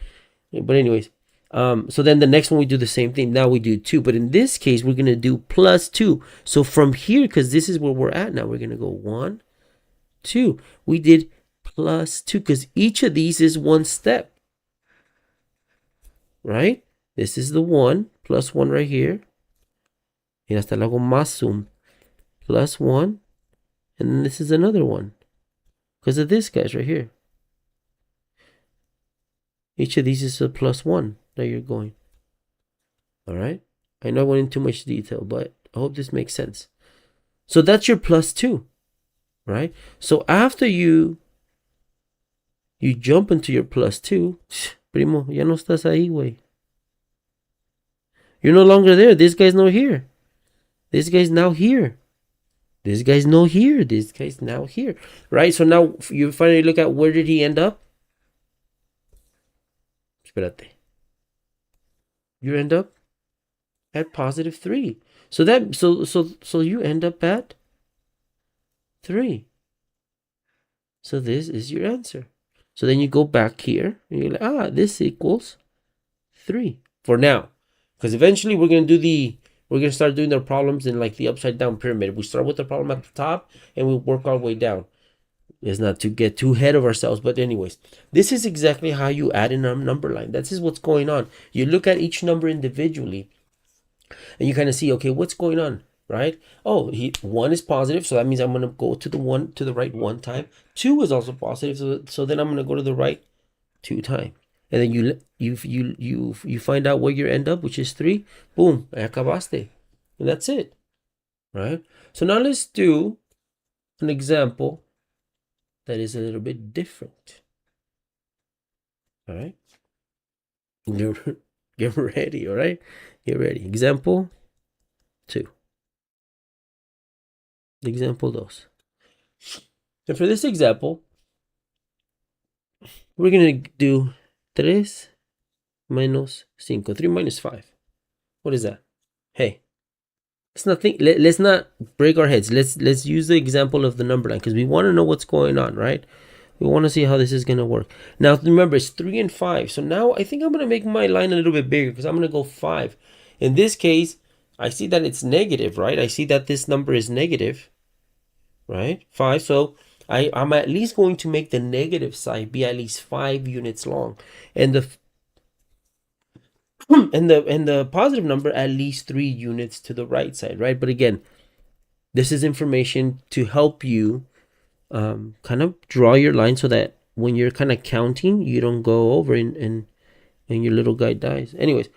But anyways, so then the next one we do the same thing. Now we do 2. But in this case, we're going to do plus 2. So from here, because this is where we're at now, we're going to go 1, 2. We did plus 2 because each of these is one step. Right? This is the 1, plus 1 right here. Y hasta le hago más zoom. Plus 1. And then this is another one. Because of this guy's right here. Each of these is a plus 1 that you're going. All right? I know I went into too much detail, but I hope this makes sense. So that's your plus 2. Right? So after you jump into your plus 2, primo, ya no estás ahí, güey. You're no longer there. This guy's not here. This guy's now here. This guy's not here. This guy's now here. Right? So now you finally look at where did he end up? Espérate. You end up at positive 3. So that so you end up at 3. So this is your answer. So then you go back here and you're like, this equals 3 for now. Because eventually we're going to start doing the problems in like the upside down pyramid. We start with the problem at the top and we work our way down. It's not to get too ahead of ourselves, but anyways, this is exactly how you add in a number line. This is what's going on. You look at each number individually and you kind of see, okay, what's going on, right? Oh, 1 is positive, so that means I'm going to go to the right 1 time. 2 is also positive, so then I'm going to go to the right 2 times. And then you find out where you end up, which is 3. Boom, acabaste. And that's it, right? So now let's do an example that is a little bit different. All right? Get ready, all right? Get ready. Example 2. Example 2. And for this example, we're going to do 3 minus 5. 3 minus 5. What is that? Hey, It's nothing. Let's not break our heads. Let's use the example of the number line because we want to know what's going on, right? We want to see how this is going to work. Now, remember, it's 3 and 5. So now I think I'm going to make my line a little bit bigger because I'm going to go 5. In this case, I see that it's negative, right? I see that this number is negative, right? 5. So I'm at least going to make the negative side be at least 5 units long. And the and the positive number at least 3 units to the right side, right? But again, this is information to help you kind of draw your line so that when you're kind of counting, you don't go over and your little guy dies. Anyways,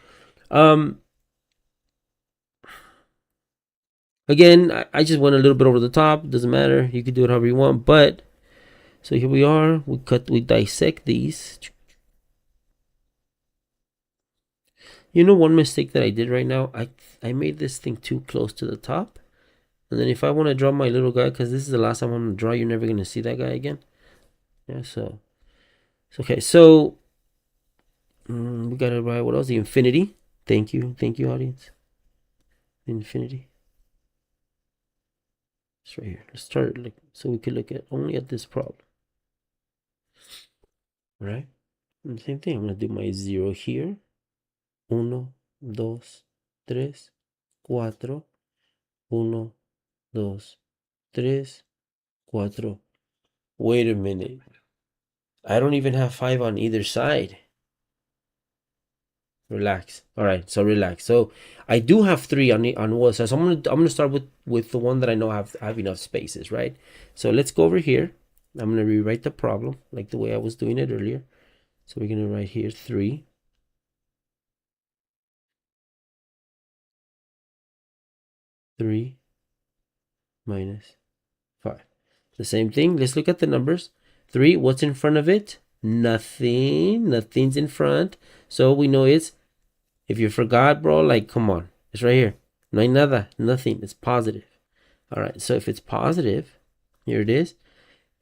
again, I just went a little bit over the top. Doesn't matter. You can do it however you want. But so here we are. We dissect these. You know, one mistake that I did right now, I made this thing too close to the top. And then if I want to draw my little guy, because this is the last time I'm going to draw, you're never going to see that guy again. Yeah, so okay, so we got to write, what else? The infinity. Thank you, audience. Infinity. It's right here. Let's start so we could look at only at this problem. Right? And same thing. I'm going to do my 0 here. 1, 2, 3, 4. 1, 2, 3, 4. Wait a minute. I don't even have 5 on either side. Relax. All right, so relax. So I do have 3 on one side. So I'm gonna start with the one that I know have enough spaces, right? So let's go over here. I'm gonna rewrite the problem like the way I was doing it earlier. So we're gonna write here 3. 3 minus 5. The same thing. Let's look at the numbers. 3, what's in front of it? Nothing. Nothing's in front. So we know it's, if you forgot, bro, like, come on. It's right here. No hay nada. Nothing. It's positive. All right. So if it's positive, here it is.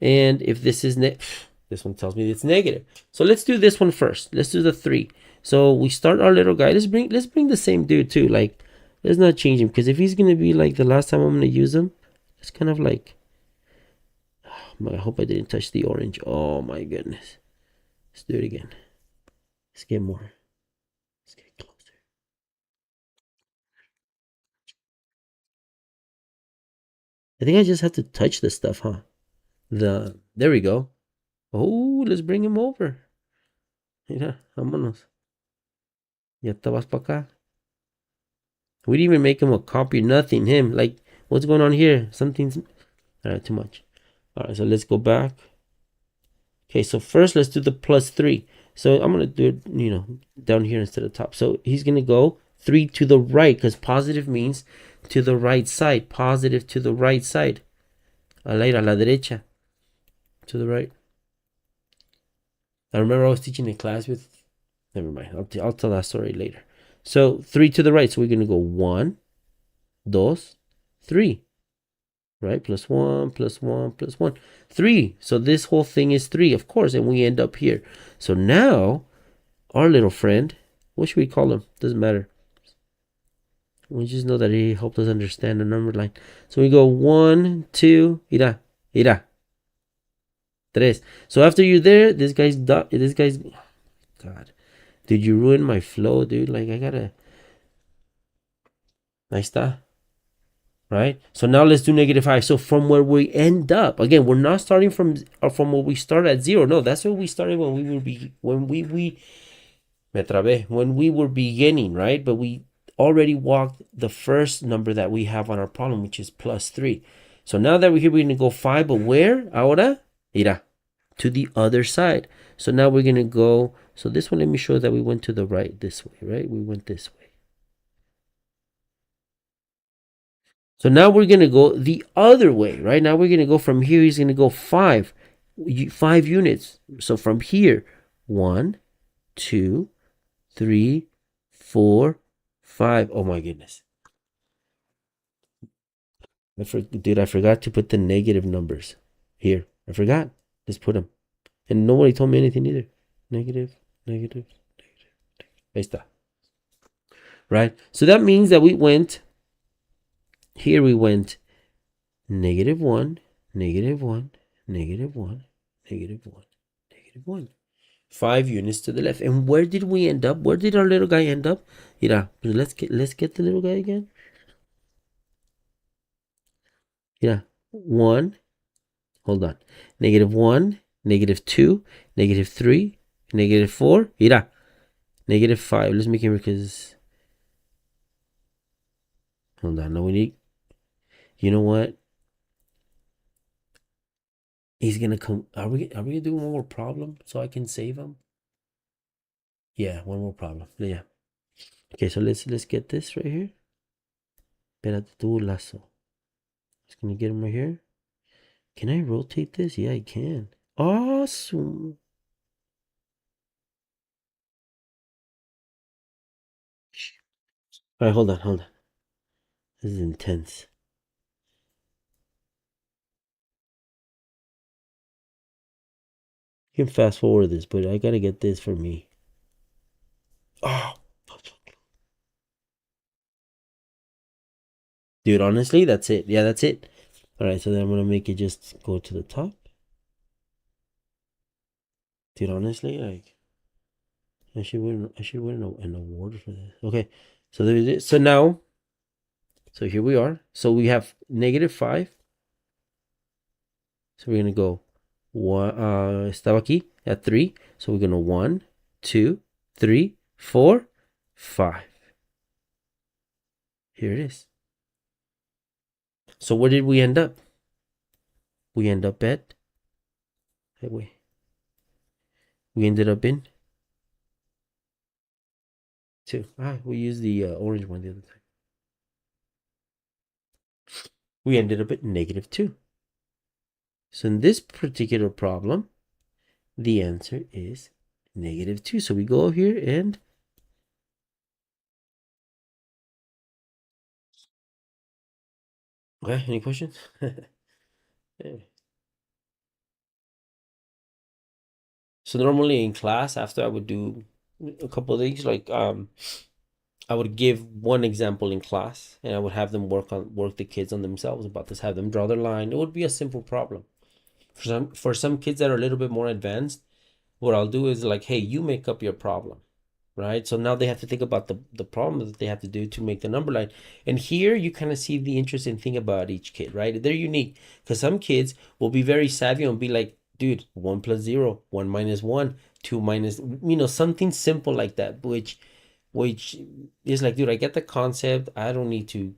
And if this is this one tells me it's negative. So let's do this one first. Let's do the 3. So we start our little guy. Let's bring the same dude too. Like, let's not change him, because if he's gonna be like the last time I'm gonna use him, it's kind of like, I hope I didn't touch the orange. Oh my goodness. Let's do it again. Let's get more. Let's get closer. I think I just have to touch this stuff, huh? There we go. Oh, let's bring him over. Mira, vámonos. Ya te vas para acá. We didn't even make him a copy, nothing. Him, like, what's going on here? Something's, all right, too much. All right, so let's go back. Okay, so first let's do the plus 3. So I'm going to do it, down here instead of top. So he's going to go 3 to the right, because positive means to the right side. Positive to the right side. A la derecha. To the right. I remember I was teaching a class with, never mind. I'll tell that story later. So 3 to the right. So we're going to go 1, 2, 3. Right? Plus 1, plus 1, plus 1. 3. So this whole thing is 3, of course. And we end up here. So now, our little friend, what should we call him? Doesn't matter. We just know that he helped us understand the number line. So we go 1, 2, ira. 3. So after you're there, this guy's, God. Dude, you ruined my flow, dude. Like, I gotta. Ahí está. Right? So now let's do -5. So from where we end up, again, we're not starting from where we start at 0. No, that's where we started when we were beginning, right? But we already walked the first number that we have on our problem, which is plus 3. So now that we're here, we're going to go 5, but where? Ahora, mira, to the other side. So now we're going to go, so this one, let me show that we went to the right this way, right? We went this way. So now we're going to go the other way, right? Now we're going to go from here. He's going to go 5 units. So from here, 1, 2, 3, 4, 5. Oh my goodness. Dude, I forgot to put the negative numbers here. I forgot. Just put them. And nobody told me anything either. Negative. Ahí está. Right? So that means that we went Here we went -1, -1, -1, -1, -1. 5 units to the left. And where did we end up? Where did our little guy end up? Mira, let's get the little guy again. Mira, 1, hold on. -1, -2, -3, -4. Mira, -5. Let's make it because, hold on. Now we need, you know what? He's gonna come. Are we gonna do one more problem so I can save him? Yeah, one more problem. Yeah. Okay, so let's get this right here. Espérate tu lazo. Just gonna get him right here. Can I rotate this? Yeah, I can. Awesome. All right, hold on. This is intense. You can fast forward this, but I gotta get this for me. Oh, dude, honestly, that's it. Yeah, that's it. All right, so then I'm gonna make it just go to the top. Dude, honestly, like I should win an award for this. Okay, so there it is. So now, so here we are. So we have -5. So we're gonna go one. Estaba aquí at 3. So we're gonna 1, 2, 3, 4, 5. Here it is. So where did we end up? We end up at. Wait. We ended up in 2. We used the orange one the other time. We ended up at -2. So in this particular problem, the answer is -2. So we go here and okay, any questions? So normally in class, after I would do a couple of things, like I would give one example in class, and I would have them work the kids on themselves about this, have them draw their line. It would be a simple problem. For some kids that are a little bit more advanced, what I'll do is like, hey, you make up your problem, right? So now they have to think about the problem that they have to do to make the number line. And here you kind of see the interesting thing about each kid, right? They're unique because some kids will be very savvy and be like, dude, 1 plus 0, 1 minus 1, 2 minus, something simple like that, which is like, dude, I get the concept. I don't need to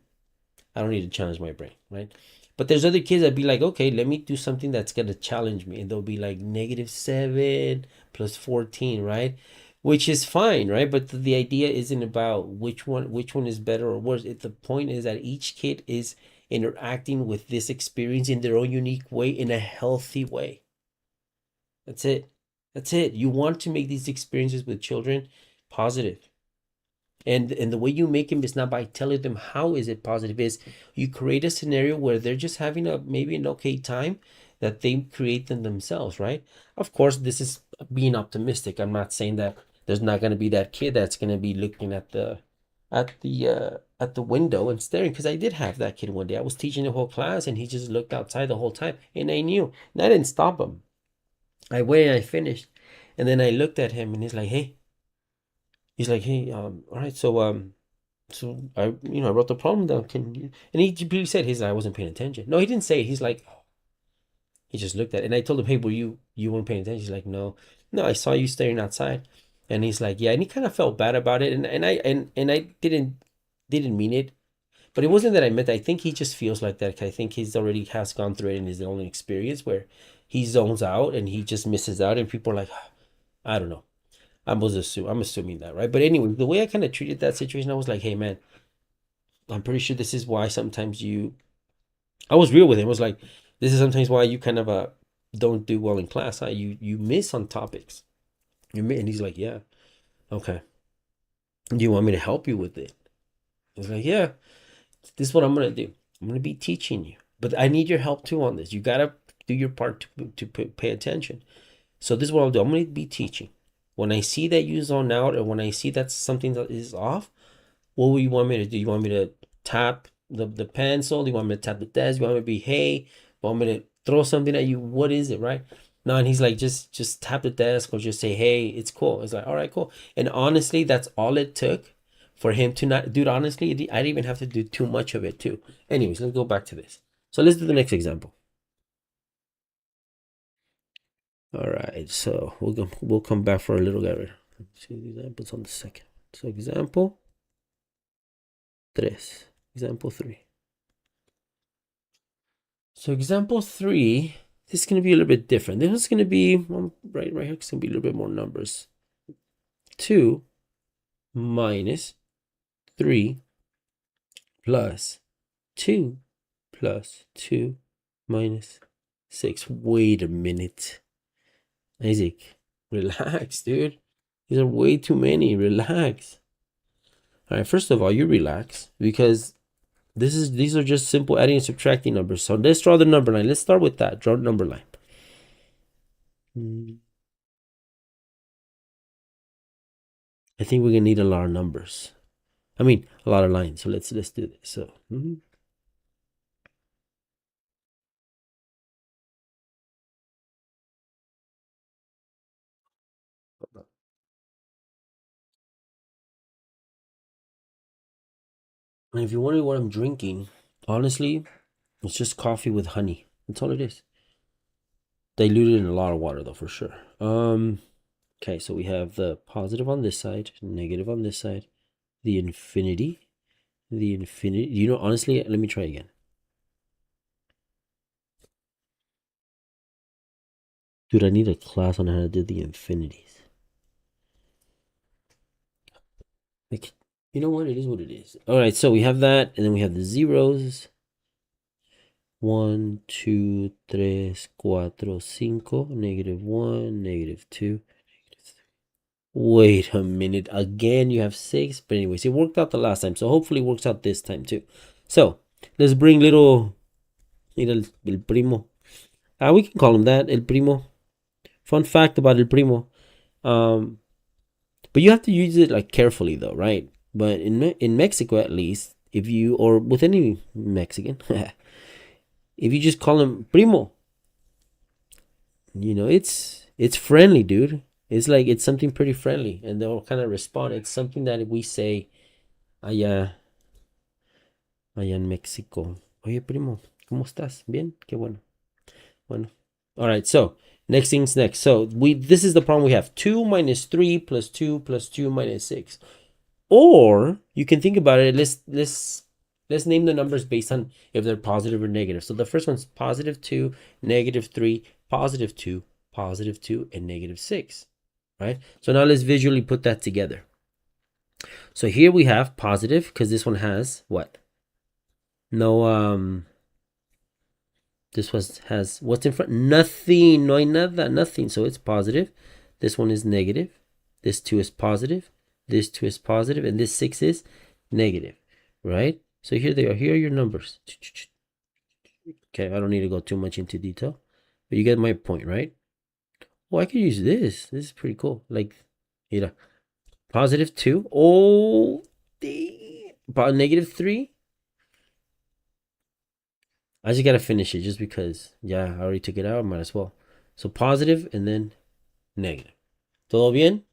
challenge my brain, right? But there's other kids that be like, okay, let me do something that's gonna challenge me, and they'll be like -7 plus 14, right? Which is fine, right? But the idea isn't about which one is better or worse. The point is that each kid is interacting with this experience in their own unique way, in a healthy way. That's it. That's it. You want to make these experiences with children positive. And the way you make them is not by telling them how is it positive, is you create a scenario where they're just having maybe an okay time that they create them themselves, right? Of course, this is being optimistic. I'm not saying that there's not going to be that kid that's going to be looking at the window and staring, because I did have that kid one day. I was teaching the whole class and he just looked outside the whole time, and I knew, and I didn't stop him. I waited and I finished, and then I looked at him and he's like, hey, all right, so I wrote the problem down. And he said I wasn't paying attention. No, he didn't say it. He's like, he just looked at it. And I told him, hey, were you weren't paying attention? He's like, no, I saw you staring outside. And he's like, yeah. And he kind of felt bad about it. And I didn't mean it, but it wasn't that I meant that. I think he just feels like that. I think he's already has gone through it in his own experience where he zones out and he just misses out. And people are like, I don't know. I'm assuming that, right? But anyway, the way I kind of treated that situation, I was like, hey, man, I'm pretty sure this is why sometimes I was real with him. I was like, this is sometimes why you kind of don't do well in class. Huh? You miss on topics. And he's like, yeah, okay. Do you want me to help you with it? I was like, yeah, this is what I'm gonna do. I'm gonna be teaching you, but I need your help too on this. You gotta do your part to pay attention. So this is what I'll do. I'm gonna be teaching. When I see that you zone out, or when I see that something that is off, what do you want me to do? You want me to tap the pencil? Do you want me to tap the desk? Do you want me to be, hey? You want me to throw something at you? What is it, right? No, and he's like, just tap the desk or just say, hey, it's cool. It's like, all right, cool. And honestly, that's all it took for him to not, dude, honestly, I didn't even have to do too much of it too. Anyways, let's go back to this. So let's do the next example. All right, so we'll come back for a little guy. Let's see the examples on the second. So example 3. Example 3. So example 3, this is going to be a little bit different. This is going to be, right here, it's going to be a little bit more numbers. 2 minus 3 plus 2 plus 2 minus 6. Wait a minute. Isaac, relax, dude. These are way too many. Relax. All right, first of all, you relax because these are just simple adding and subtracting numbers. So let's draw the number line. Let's start with that. Draw the number line. I think we're gonna need a lot of numbers. I mean, a lot of lines. So let's do this. So and if you wonder what I'm drinking, honestly, it's just coffee with honey. That's all it is. Diluted in a lot of water though, for sure. Okay, so we have the positive on this side, negative on this side, the infinity. You know, honestly, let me try again. Dude, I need a class on how to do the infinities. Like, you know what? It is what it is. All right, so we have that, and then we have the zeros. 1, 2, 3, 4, 5, -1, -2. Wait a minute. Again, you have 6. But anyways, it worked out the last time. So hopefully it works out this time too. So let's bring little el primo. We can call him that, el primo. Fun fact about el primo. But you have to use it like carefully though, right? But in Mexico at least, if you, or with any Mexican, if you just call him primo, you know, it's friendly, dude. It's like it's something pretty friendly, and they'll kind of respond. It's something that we say allá en México. Oye, primo, ¿cómo estás? Bien, qué bueno. Bueno. All right, so next thing's next. So this is the problem we have. 2 minus 3 plus 2 plus 2 minus 6. Or you can think about it. Let's name the numbers based on if they're positive or negative. So the first one's positive 2, negative 3, positive 2, positive 2, and negative 6. Right? So now let's visually put that together. So here we have positive because this one has what? No, this one has what's in front? Nothing. No hay nada. Nothing. So it's positive. This one is negative. This 2 is positive. This 2 is positive. And this 6 is negative. Right? So here they are. Here are your numbers. Okay, I don't need to go too much into detail. But you get my point, right? Well, I could use this. This is pretty cool. Like, you know, positive 2. Oh, about negative 3. I just gotta finish it just because, yeah, I already took it out. Might as well. So positive and then negative. Todo bien?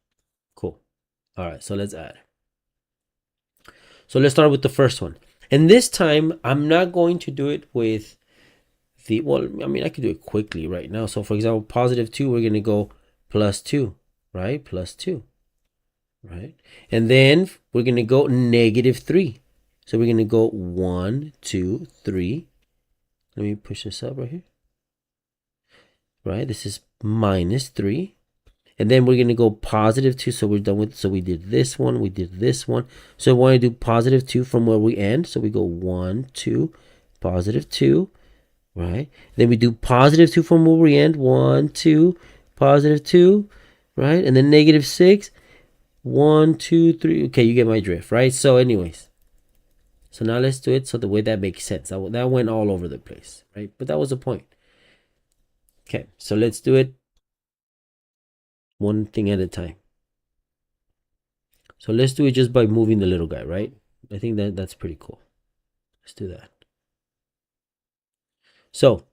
Cool. All right, so let's add. So let's start with the first one. And this time, I'm not going to do it with the, well, I mean, I could do it quickly right now. So for example, positive 2, we're going to go plus 2, right? Plus 2, right? And then we're going to go negative 3. So we're going to go 1, 2, 3. Let me push this up right here. Right? This is minus 3. And then we're going to go positive 2. So we're done with, so we did this one. We did this one. So we want to do positive 2 from where we end. So we go 1, 2, positive 2. Right? Then we do positive 2 from where we end. 1, 2, positive 2. Right? And then negative 6. 1, 2, 3. Okay, you get my drift. Right? So anyways. So now let's do it so the way that makes sense. That went all over the place. Right? But that was the point. Okay, so let's do it one thing at a time. So let's do it just by moving the little guy, right? I think that's pretty cool. Let's do that. So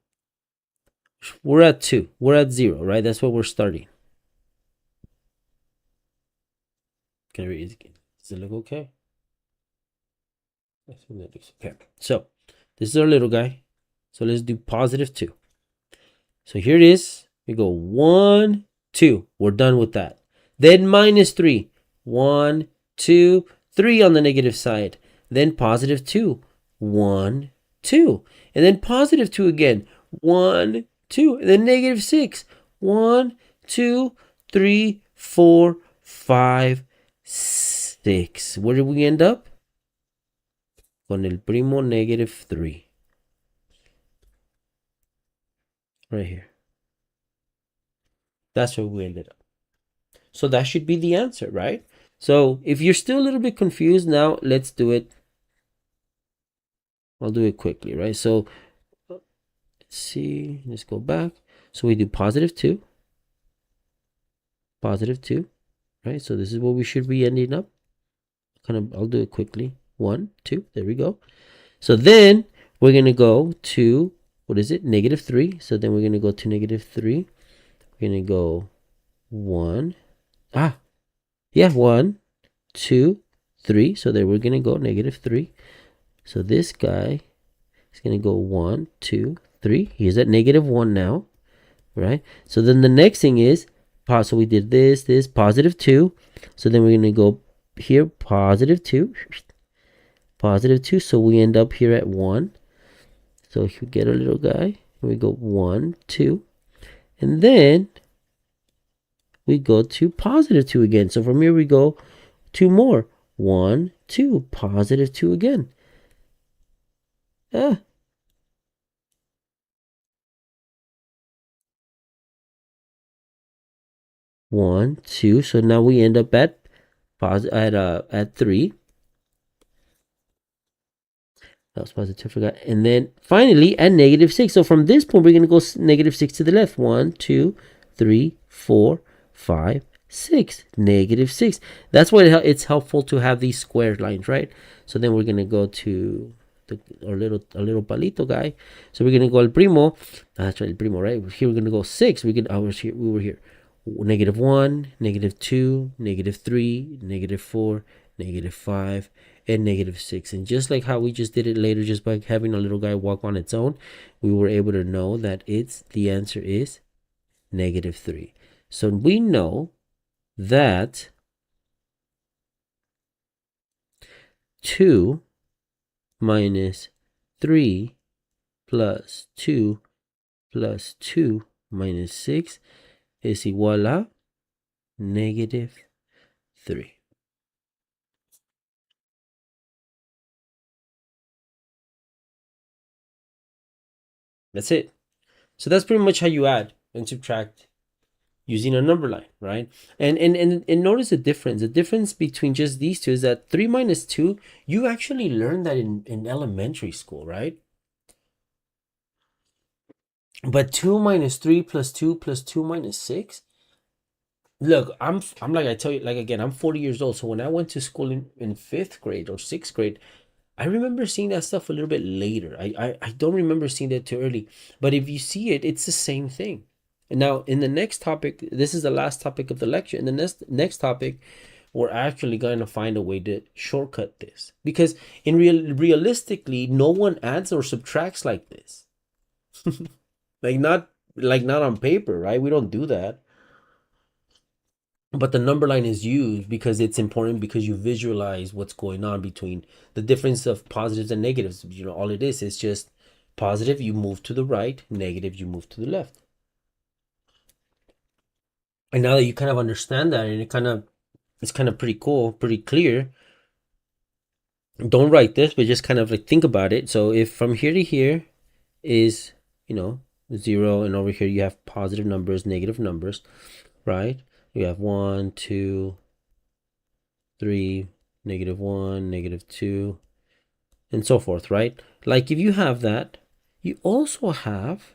we're at 2. We're at 0, right? That's what we're starting. Can I read it again? Does it look okay? I think that looks okay. So this is our little guy. So let's do positive 2. So here it is. We go 1, 2. We're done with that. Then minus 3. 1, 2, 3 on the negative side. Then positive 2. 1, 2. And then positive 2 again. 1, 2. And then negative 6. 1, 2, 3, 4, 5, 6. Where did we end up? Con el primo negative 3. Right here. That's where we ended up. So that should be the answer, right? So if you're still a little bit confused now, let's do it. I'll do it quickly, right? So let's see, let's go back. So we do positive 2, right? So this is what we should be ending up. I'll do it quickly. 1, 2, there we go. So then we're going to go to, what is it? Negative 3. So then we're going to go to negative 3. We're going to go 1. 1, 2, 3. So there we're going to go negative 3. So this guy is going to go 1, 2, 3. He's at negative 1 now, right? So then the next thing is, so we did this, positive 2. So then we're going to go here, positive 2. Positive 2. So we end up here at 1. So if we get our little guy, we go 1, 2. And then we go to positive 2 again. So from here we go 2 more. 1, 2, positive 2 again. 1, 2. So now we end up at 3. That was positive, forgot. And then finally at negative 6. So from this point, we're going to go negative 6 to the left. 1, 2, 3, 4, 5, 6. Negative 6. That's why it's helpful to have these squared lines, right? So then we're going to go to our little palito guy. So we're going to go al primo. That's right, el primo, right? Here we're going to go 6. We were here. Negative 1, negative 2, negative 3, negative 4, negative 5, and negative 6. And just like how we just did it later, just by having a little guy walk on its own, we were able to know that the answer is negative 3. So we know that 2 minus 3 plus 2 plus 2 minus 6 is equal a negative 3. That's it. So that's pretty much how you add and subtract using a number line, right? And notice the difference. The difference between just these two is that 3 minus 2, you actually learned that in elementary school, right? But 2 minus 3 plus 2 plus 2 minus 6. Look, I'm like I tell you, like again, I'm 40 years old. So when I went to school in 5th grade or 6th grade, I remember seeing that stuff a little bit later. I don't remember seeing that too early. But if you see it, it's the same thing. And now in the next topic, this is the last topic of the lecture. In the next topic, we're actually going to find a way to shortcut this. Because realistically, no one adds or subtracts like this. not on paper, right? We don't do that. But the number line is used because it's important, because you visualize what's going on between the difference of positives and negatives. You know, all it is just positive, you move to the right, negative, you move to the left. And now that you kind of understand that, and it's kind of pretty cool, pretty clear. Don't write this, but just kind of like think about it. So if from here to here is, 0, and over here you have positive numbers, negative numbers, right? You have 1, 2, 3, negative 1, negative 2, and so forth, right? Like if you have that, you also have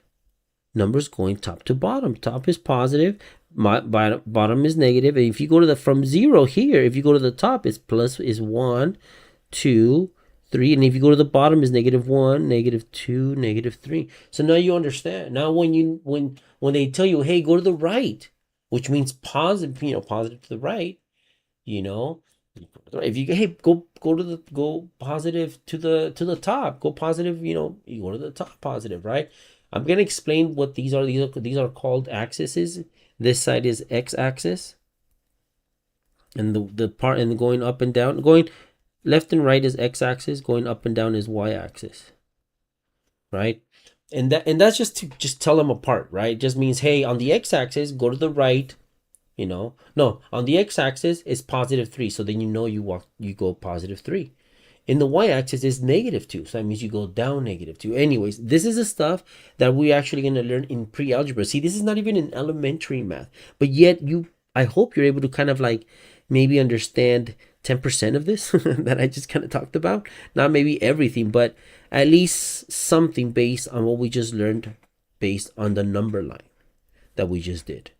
numbers going top to bottom. Top is positive, bottom is negative. And if you go to from 0 here, if you go to the top, it's 1, 2, 3. And if you go to the bottom is -1, -2, -3. So now you understand. Now when they tell you, hey, go to the right, which means positive, positive to the right, you know. If you hey go positive to the top, go positive, you go to the top positive, right? I'm gonna explain what these are. These are called axes. This side is x-axis, and the part and going up and down, going left and right is x-axis, going up and down is y-axis, right? And that's just to just tell them apart, right? It just means, hey, on the x-axis, go to the right. No, on the x-axis is +3, so then you go +3. In the y-axis is -2, so that means you go down -2. Anyways, this is the stuff that we're actually going to learn in pre-algebra. See, this is not even in elementary math, but yet I hope you're able to kind of like maybe understand 10% of this that I just kind of talked about. Not maybe everything, but at least something based on what we just learned, based on the number line that we just did,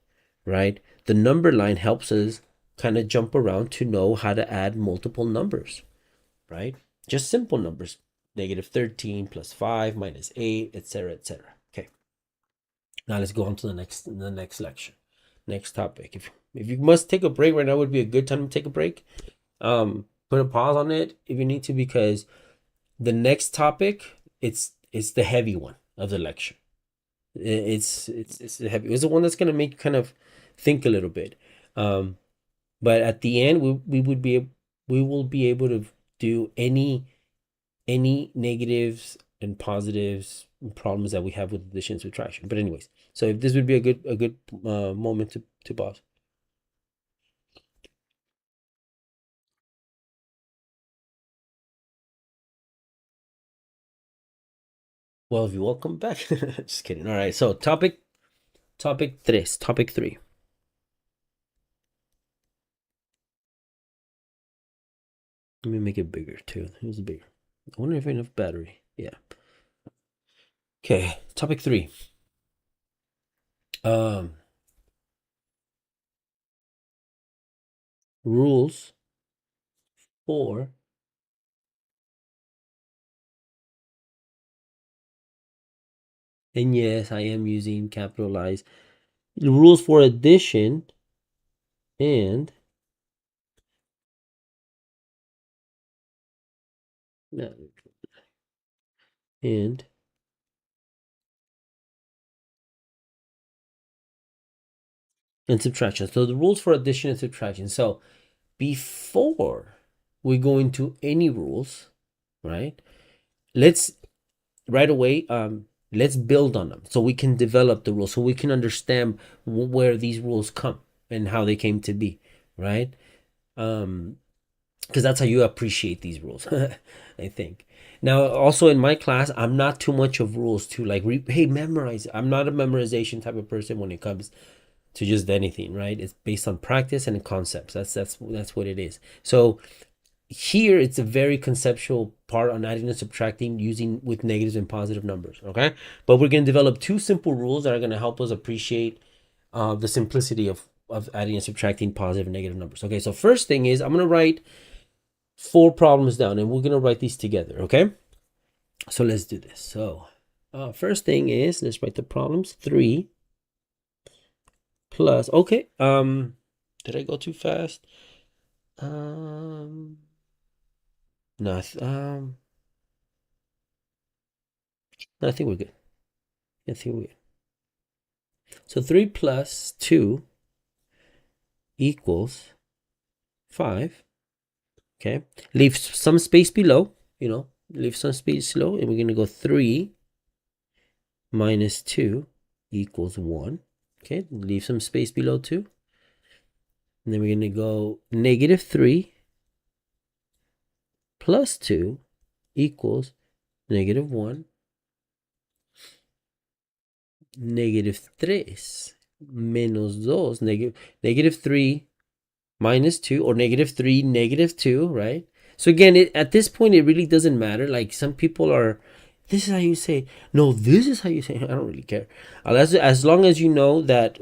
right? The number line helps us kind of jump around to know how to add multiple numbers, right? Just simple numbers, -13 + 5 - 8, etc., etc. Okay. Now let's go on to the next lecture, next topic. If you must take a break right now, would be a good time to take a break. Put a pause on it if you need to, because the next topic, it's the heavy one of the lecture. It's heavy. It's the one that's gonna make you kind of think a little bit. But at the end, we will be able to do any negatives and positives problems that we have with addition and subtraction. But anyways, so if this would be a good moment to pause. Well, if you welcome back. Just kidding. All right. So topic 3. Let me make it bigger too. Here's bigger. I wonder if I have enough battery. Yeah. Okay. Topic 3. Rules for and yes, I am using capitalized. The rules for addition and and subtraction. So the rules for addition and subtraction. So before we go into any rules, right? Let's right away let's build on them so we can develop the rules, so we can understand where these rules come and how they came to be, right? Because that's how you appreciate these rules. I think. Now, also in my class, I'm not too much of rules to like hey, memorize. I'm not a memorization type of person when it comes to just anything, right? It's based on practice and concepts. That's what it is. So here it's a very conceptual part on adding and subtracting using with negatives and positive numbers, okay? But we're going to develop 2 simple rules that are going to help us appreciate the simplicity of adding and subtracting positive and negative numbers. Okay, so first thing is I'm going to write 4 problems down, and we're going to write these together, okay? So let's do this. So first thing is, let's write the problems. 3 plus, okay, did I go too fast? No, I think we're good. I think we're good. So 3 plus 2 equals 5. Okay. Leave some space below, leave some space below, and we're going to go 3 minus 2 equals 1. Okay. Leave some space below too. And then we're going to go -3 plus 2 equals -1. -3 menos 2, -3 minus 2, or -3 -2, right? So again, at this point, it really doesn't matter. Like some people are, this is how you say, no, this is how you say, I don't really care. As long as you know that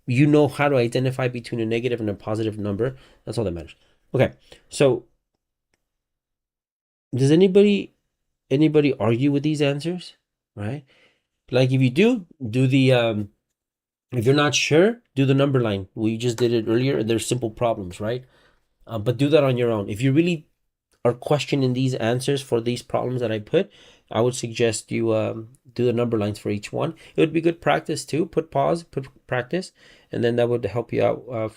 you know how to identify between a negative and a positive number, that's all that matters. Okay, so Does anybody argue with these answers? Right? Like if you do the if you're not sure, do the number line. We just did it earlier. They're simple problems, right? But do that on your own. If you really are questioning these answers for these problems that I put, I would suggest you do the number lines for each one. It would be good practice too. Put pause, put practice, and then that would help you out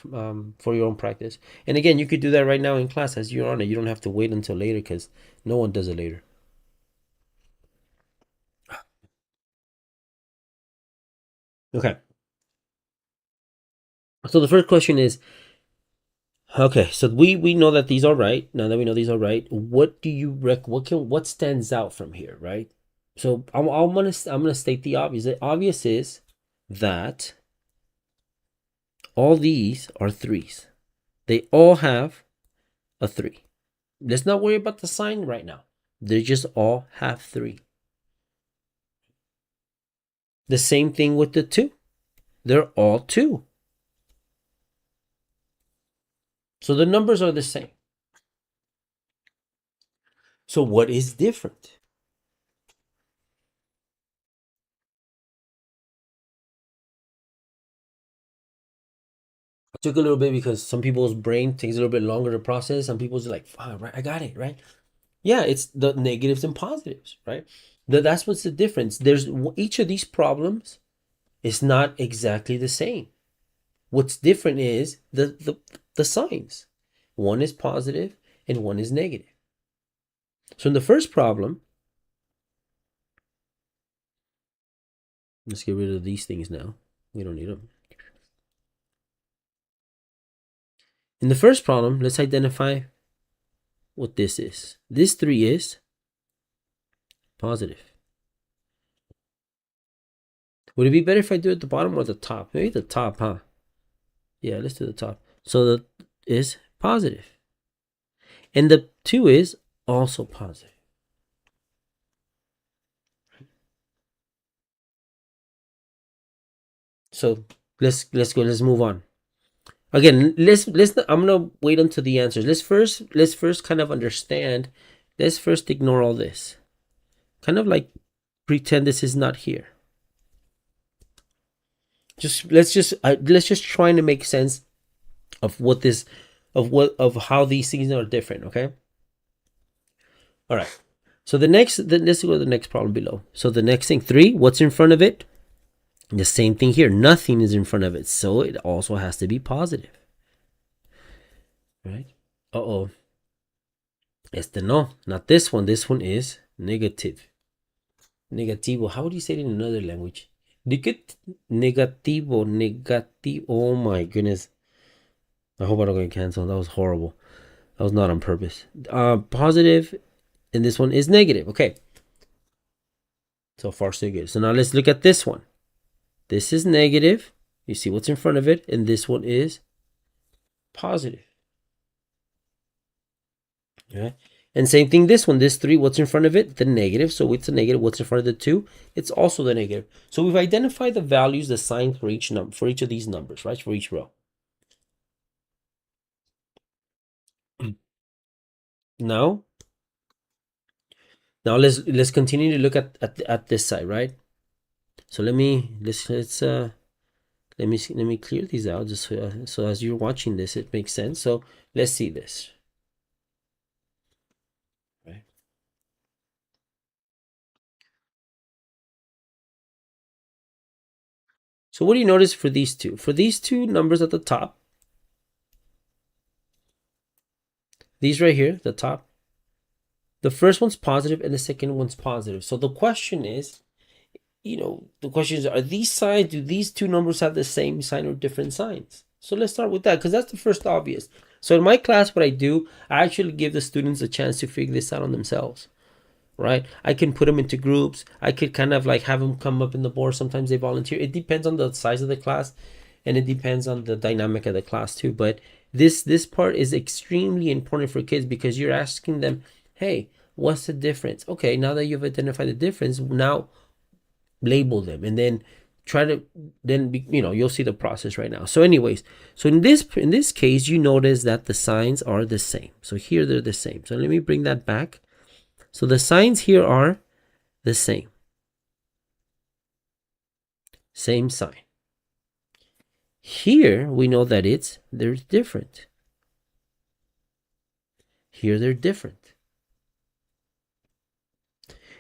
for your own practice. And again, you could do that right now in class as you're on it. You don't have to wait until later because no one does it later. Okay. So the first question is, okay, so we know that these are right. Now that we know these are right, what do you what stands out from here, right? So I'm gonna state the obvious. The obvious is that all these are threes. They all have a three. Let's not worry about the sign right now. They just all have three. The same thing with the two. They're all two. So the numbers are the same. So what is different? It took a little bit because some people's brain takes a little bit longer to process. Some people's like, wow, right, I got it, right? Yeah, it's the negatives and positives, right? That's what's the difference. There's each of these problems is not exactly the same. What's different is the signs. One is positive and one is negative. So in the first problem, let's get rid of these things now. We don't need them. In the first problem, let's identify what this is. This 3 is positive. Would it be better if I do it at the bottom or the top? Maybe the top, huh? Yeah, let's do the top. So the is positive. And the 2 is also positive. So let's move on. Again, I'm gonna wait until the answers. Let's first kind of understand. Let's first ignore all this. Kind of like pretend this is not here. Let's just try to make sense of what this of how these things are different, okay? All right. So let's go to the next problem below. So the next thing, 3, what's in front of it? The same thing here. Nothing is in front of it, so it also has to be positive. Right? Uh-oh. No, not this one. This one is negative. Negativo. How would you say it in another language? Negativo. Negativo. Oh my goodness. I hope I don't get canceled. That was horrible. That was not on purpose. Positive, and this one is negative. Okay. So far, so good. So now let's look at this one. This is negative. You see what's in front of it, and this one is positive. Okay. And same thing, this one, this 3, what's in front of it? The negative. So it's a negative. What's in front of the 2? It's also the negative. So we've identified the values, the signs for each number, for each of these numbers, right? For each row. Now let's continue to look at this side, right? So let me clear these out just so as you're watching this, it makes sense. So let's see this. Right. So what do you notice for these two? For these two numbers at the top, these right here, the top, the first one's positive and the second one's positive. So the question is, the question is, are these signs, do these two numbers have the same sign or different signs? So let's start with that because that's the first obvious. So in my class, what I do, I actually give the students a chance to figure this out on themselves, right? I can put them into groups. I could kind of like have them come up in the board. Sometimes they volunteer. It depends on the size of the class and it depends on the dynamic of the class too. But this part is extremely important for kids because you're asking them, hey, what's the difference? Okay, now that you've identified the difference, now label them and then try to you'll see the process right now. So anyways, so in this case, you notice that the signs are the same. So here they're the same. So let me bring that back. So the signs here are the same. Same sign. Here we know that they're different. Here they're different.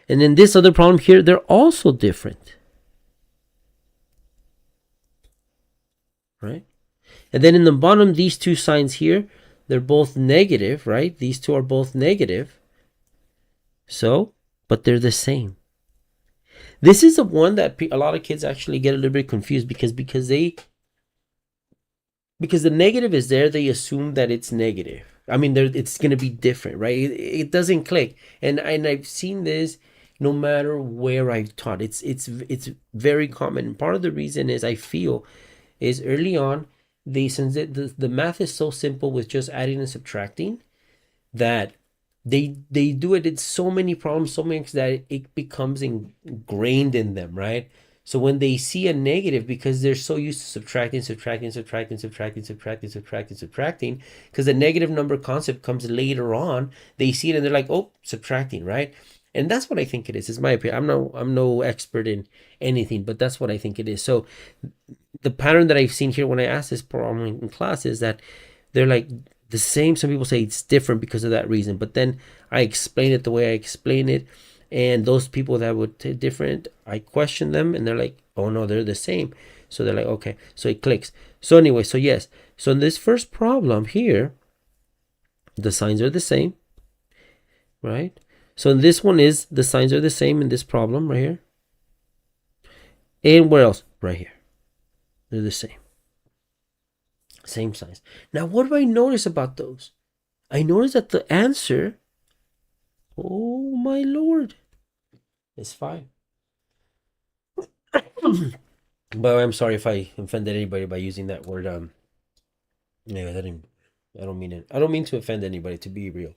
And in this other problem here, they're also different. Right? And then in the bottom, these two signs here, they're both negative, right? These two are both negative. So, but they're the same. This is the one that a lot of kids actually get a little bit confused because the negative is there, they assume that it's negative. I mean, it's going to be different, right? It doesn't click. And I've seen this no matter where I've taught. It's very common. And part of the reason is I feel is early on, since the math is so simple with just adding and subtracting, that they do it in so many problems, so many that it becomes ingrained in them, right? So when they see a negative, because they're so used to subtracting, because the negative number concept comes later on, they see it and they're like, oh, subtracting, right? And that's what I think it is. It's my opinion. I'm no expert in anything, but that's what I think it is. So the pattern that I've seen here when I ask this problem in class is that they're like the same. Some people say it's different because of that reason, but then I explain it the way I explain it, and those people that would say different, I question them and they're like, oh no, they're the same. So they're like, okay, so it clicks. So anyway, so yes, so in this first problem here, the signs are the same, right? So in this one is the signs are the same in this problem right here. And where else? Right here. They're the same. Same signs. Now, what do I notice about those? I notice that the answer, oh my lord, is 5. But I'm sorry if I offended anybody by using that word. Anyways, I don't mean it. I don't mean to offend anybody, to be real.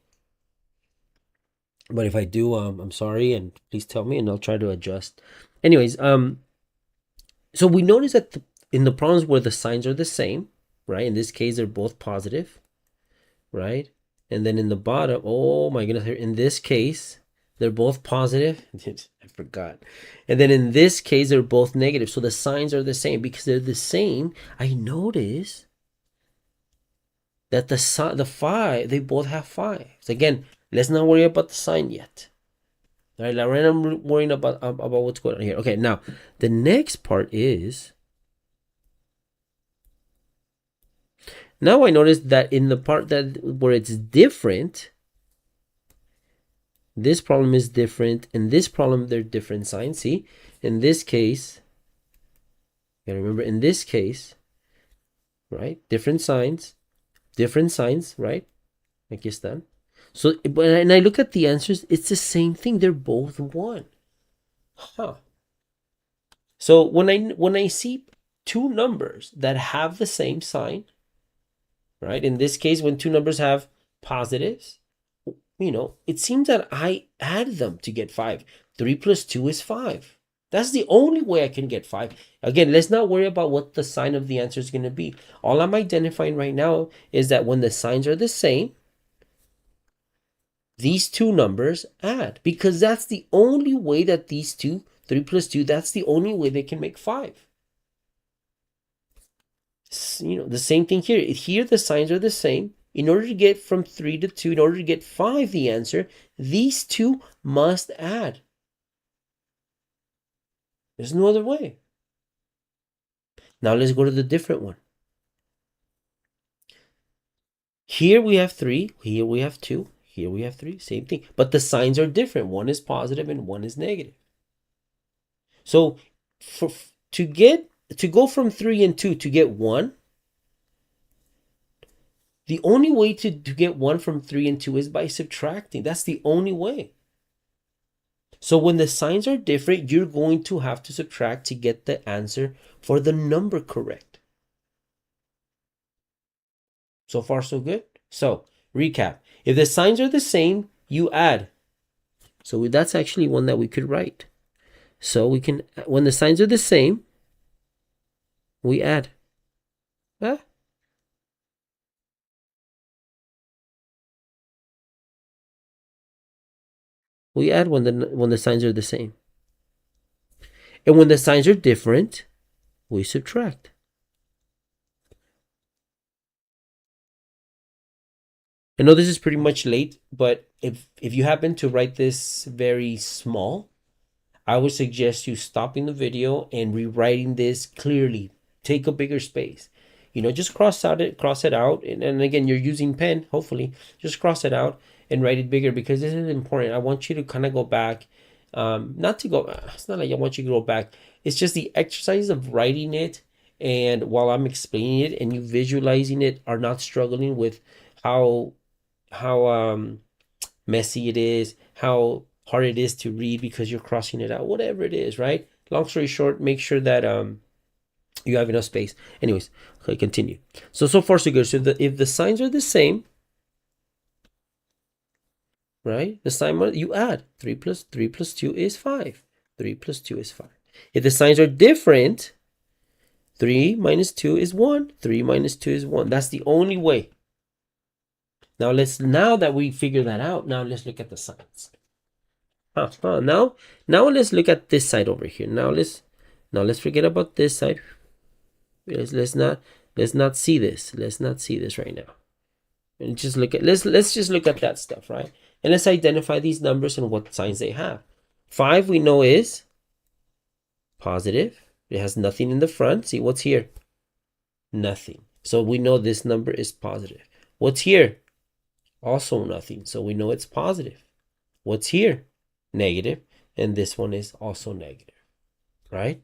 But if I do, I'm sorry, and please tell me, and I'll try to adjust. Anyways, so we notice that in the problems where the signs are the same, right? In this case, they're both positive, right? And then in the bottom, oh my goodness, in this case, they're both positive. I forgot. And then in this case, they're both negative. So the signs are the same. Because they're the same, I notice that the 5, they both have 5. So again, let's not worry about the sign yet. All right, right now I'm worrying about what's going on here. Okay, now the next part is, now I notice that in the part that where it's different, this problem is different. In this problem, they're different signs. See, in this case, you gotta remember, in this case, right, different signs, right? Aquí están. So when I look at the answers, it's the same thing. They're both 1. Huh. So when I see two numbers that have the same sign, right? In this case, when two numbers have positives, it seems that I add them to get 5. 3 plus 2 is 5. That's the only way I can get 5. Again, let's not worry about what the sign of the answer is going to be. All I'm identifying right now is that when the signs are the same, these two numbers add. Because that's the only way that these two, 3 plus 2, that's the only way they can make 5. The same thing here. Here the signs are the same. In order to get from 3 to 2, in order to get 5 the answer, these two must add. There's no other way. Now let's go to the different one. Here we have 3, here we have 2, here we have 3, same thing. But the signs are different. One is positive and one is negative. So to go from 3 and 2 to get 1, the only way to get 1 from 3 and 2 is by subtracting. That's the only way. So when the signs are different, you're going to have to subtract to get the answer for the number correct. So far, so good. So recap. If the signs are the same, you add. So that's actually one that we could write. So we can, when the signs are the same, we add. Huh? we add when the signs are the same. And when the signs are different, we subtract. I know this is pretty much late, but if you happen to write this very small, I would suggest you stopping the video and rewriting this clearly. Take a bigger space. Just cross it out. And again, you're using pen, hopefully. Just cross it out and write it bigger because this is important. I want you to kind of go back. It's not like I want you to go back. It's just the exercise of writing it. And while I'm explaining it and you visualizing it are not struggling with how messy it is, how hard it is to read because you're crossing it out, whatever it is, right? Long story short, make sure that you have enough space. Anyways, okay, continue. So far so good. So if the signs are the same, right? The sign you add 3 plus 3 plus 2 is 5. 3 plus 2 is 5. If the signs are different, 3 minus 2 is 1. 3 minus 2 is 1. That's the only way. Now that we figure that out, now let's look at the signs. Now let's look at this side over here. Now let's forget about this side. Let's not see this. Let's not see this right now. And just look at let's just look at that stuff, right? And let's identify these numbers and what signs they have. 5 we know is positive. It has nothing in the front. See what's here? Nothing. So we know this number is positive. What's here? Also nothing. So we know it's positive. What's here? Negative. And this one is also negative, right?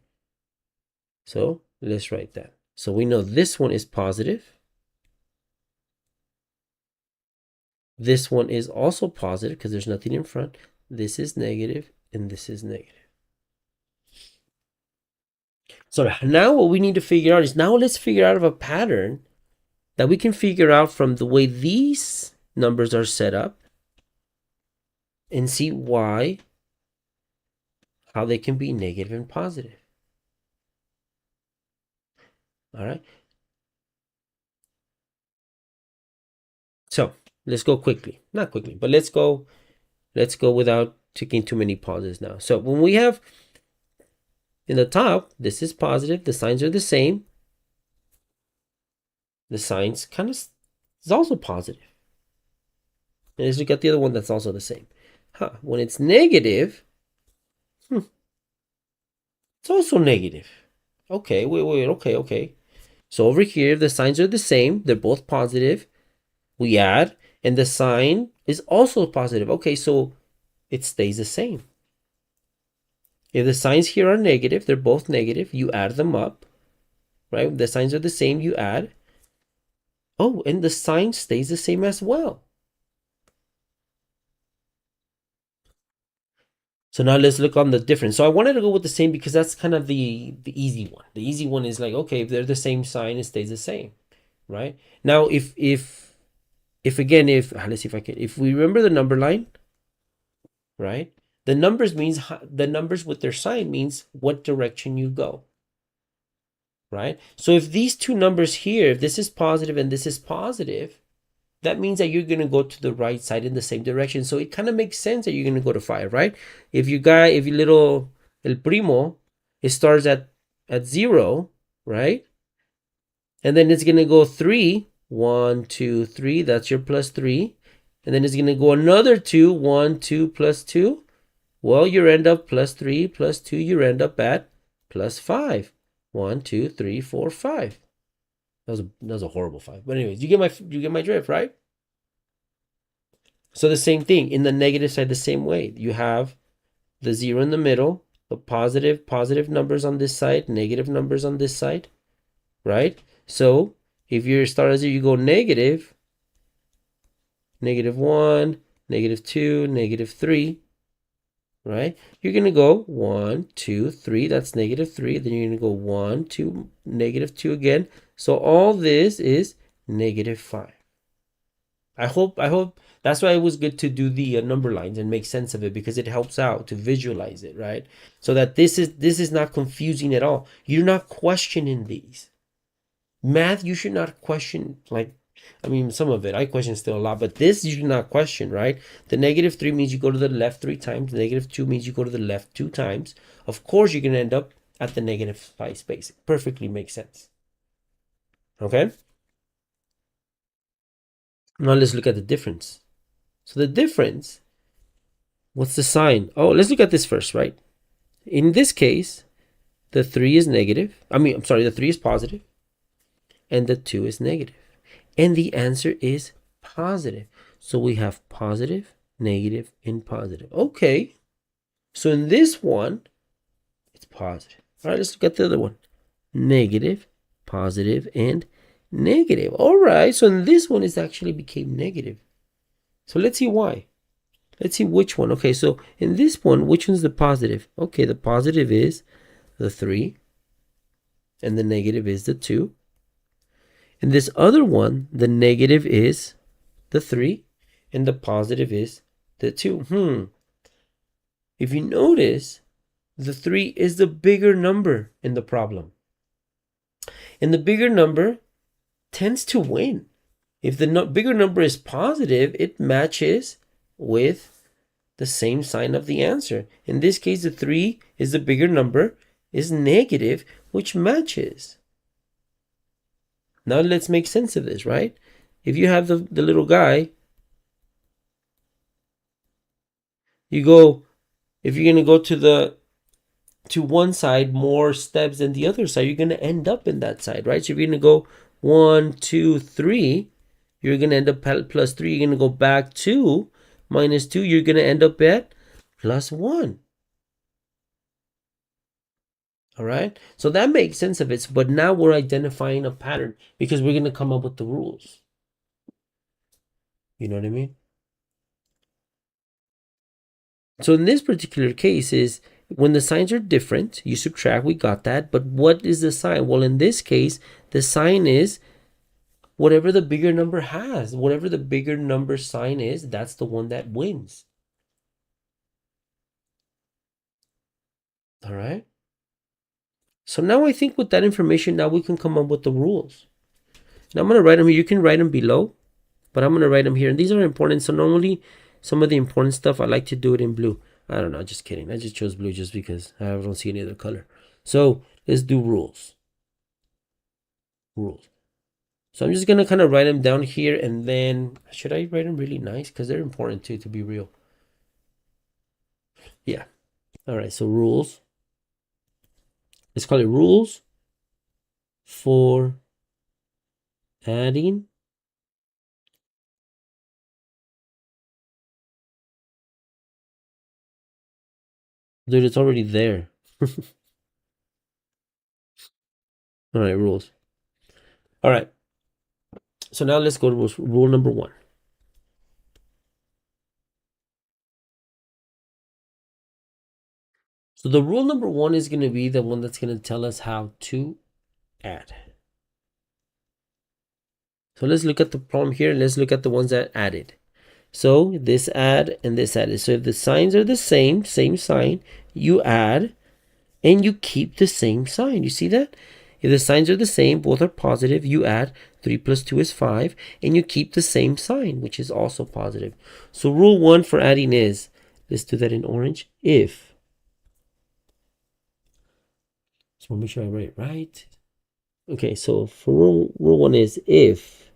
So let's write that. So we know this one is positive. This one is also positive because there's nothing in front. This is negative and this is negative. So now what we need to figure out is, now let's figure out of a pattern that we can figure out from the way these numbers are set up and see how they can be negative and positive. All right. So let's go quickly. Not quickly, but let's go without taking too many pauses now. So when we have in the top, this is positive. The signs are the same. The signs kind of is also positive. And let's look at the other one that's also the same. When it's negative, it's also negative. Okay, wait, okay. So over here, the signs are the same. They're both positive. We add, and the sign is also positive. Okay, so it stays the same. If the signs here are negative, they're both negative, you add them up, right? The signs are the same, you add. Oh, and the sign stays the same as well. So now let's look on the difference. So I wanted to go with the same because that's kind of the easy one. The easy one is like, okay, if they're the same sign, it stays the same, right? Now, if again, let's see if I can, if we remember the number line, right? The numbers with their sign means what direction you go, right? So if these two numbers here, if this is positive and this is positive, that means that you're going to go to the right side in the same direction. So it kind of makes sense that you're going to go to 5, right? If your little el primo, it starts at 0, right? And then it's going to go 3, 1, 2, 3. That's your plus 3. And then it's going to go another 2, 1, 2, plus 2. Well, you end up plus 3, plus 2. You end up at plus 5. 1, 2, 3, 4, 5. That was a horrible 5. But anyways, you get my drift, right? So the same thing in the negative side, the same way. You have the 0 in the middle, the positive numbers on this side, negative numbers on this side, right? So if you start at 0, you go negative, -1, -2, -3, right? You're going to go 1, 2, 3. That's -3. Then you're going to go 1, 2, -2 again. So all this is -5. I hope that's why it was good to do the number lines and make sense of it, because it helps out to visualize it, right? So that this is not confusing at all. You're not questioning these. Math, you should not question, like, I mean, some of it. I question still a lot, but this you do not question, right? The -3 means you go to the left 3 times. The -2 means you go to the left 2 times. Of course, you're going to end up at the -5 space. It perfectly makes sense. Okay? Now let's look at the difference. So the difference, what's the sign? Oh, let's look at this first, right? In this case, the 3 is negative. I'm sorry, the 3 is positive, and the 2 is negative. And the answer is positive. So we have positive, negative, and positive. Okay. So in this one, it's positive. All right, let's look at the other one. Negative, positive, and negative. All right, so in this one, it actually became negative. So let's see why. Let's see which one. Okay, so in this one, which one's the positive? Okay, the positive is the 3, and the negative is the 2. In this other one, the negative is the 3, and the positive is the 2. If you notice, the 3 is the bigger number in the problem. And the bigger number tends to win. If the bigger number is positive, it matches with the same sign of the answer. In this case, the 3 is the bigger number, is negative, which matches. Now let's make sense of this, right? If you have the little guy, you go, if you're going to go to one side more steps than the other side, you're going to end up in that side, right? So if you're going to go 1, 2, 3, you're going to end up at plus 3. You're going to go back 2, minus 2. You're going to end up at plus 1. All right? So that makes sense of it. But now we're identifying a pattern because we're going to come up with the rules. You know what I mean? So in this particular case is when the signs are different, you subtract, we got that. But what is the sign? Well, in this case, the sign is whatever the bigger number has. Whatever the bigger number sign is, that's the one that wins. All right? So now I think with that information, now we can come up with the rules. Now I'm going to write them here. You can write them below, but I'm going to write them here. And these are important. So normally some of the important stuff, I like to do it in blue. I don't know, just kidding. I just chose blue just because I don't see any other color. So let's do rules. Rules. So I'm just going to kind of write them down here. And then should I write them really nice? Because they're important too, to be real. Yeah. All right. So rules. Let's call it rules for adding dude, it's already there. All right, rules. All right. So now let's go to rules. Rule number 1. So the rule number 1 is going to be the one that's going to tell us how to add. So let's look at the problem here. Let's look at the ones that added. So this add and this added. So if the signs are the same sign, you add and you keep the same sign. You see that? If the signs are the same, both are positive, you add 3 plus 2 is 5, and you keep the same sign, which is also positive. So rule 1 for adding is, let's do that in orange, if. So I'll make sure I write it right. Okay, so for rule 1 is if.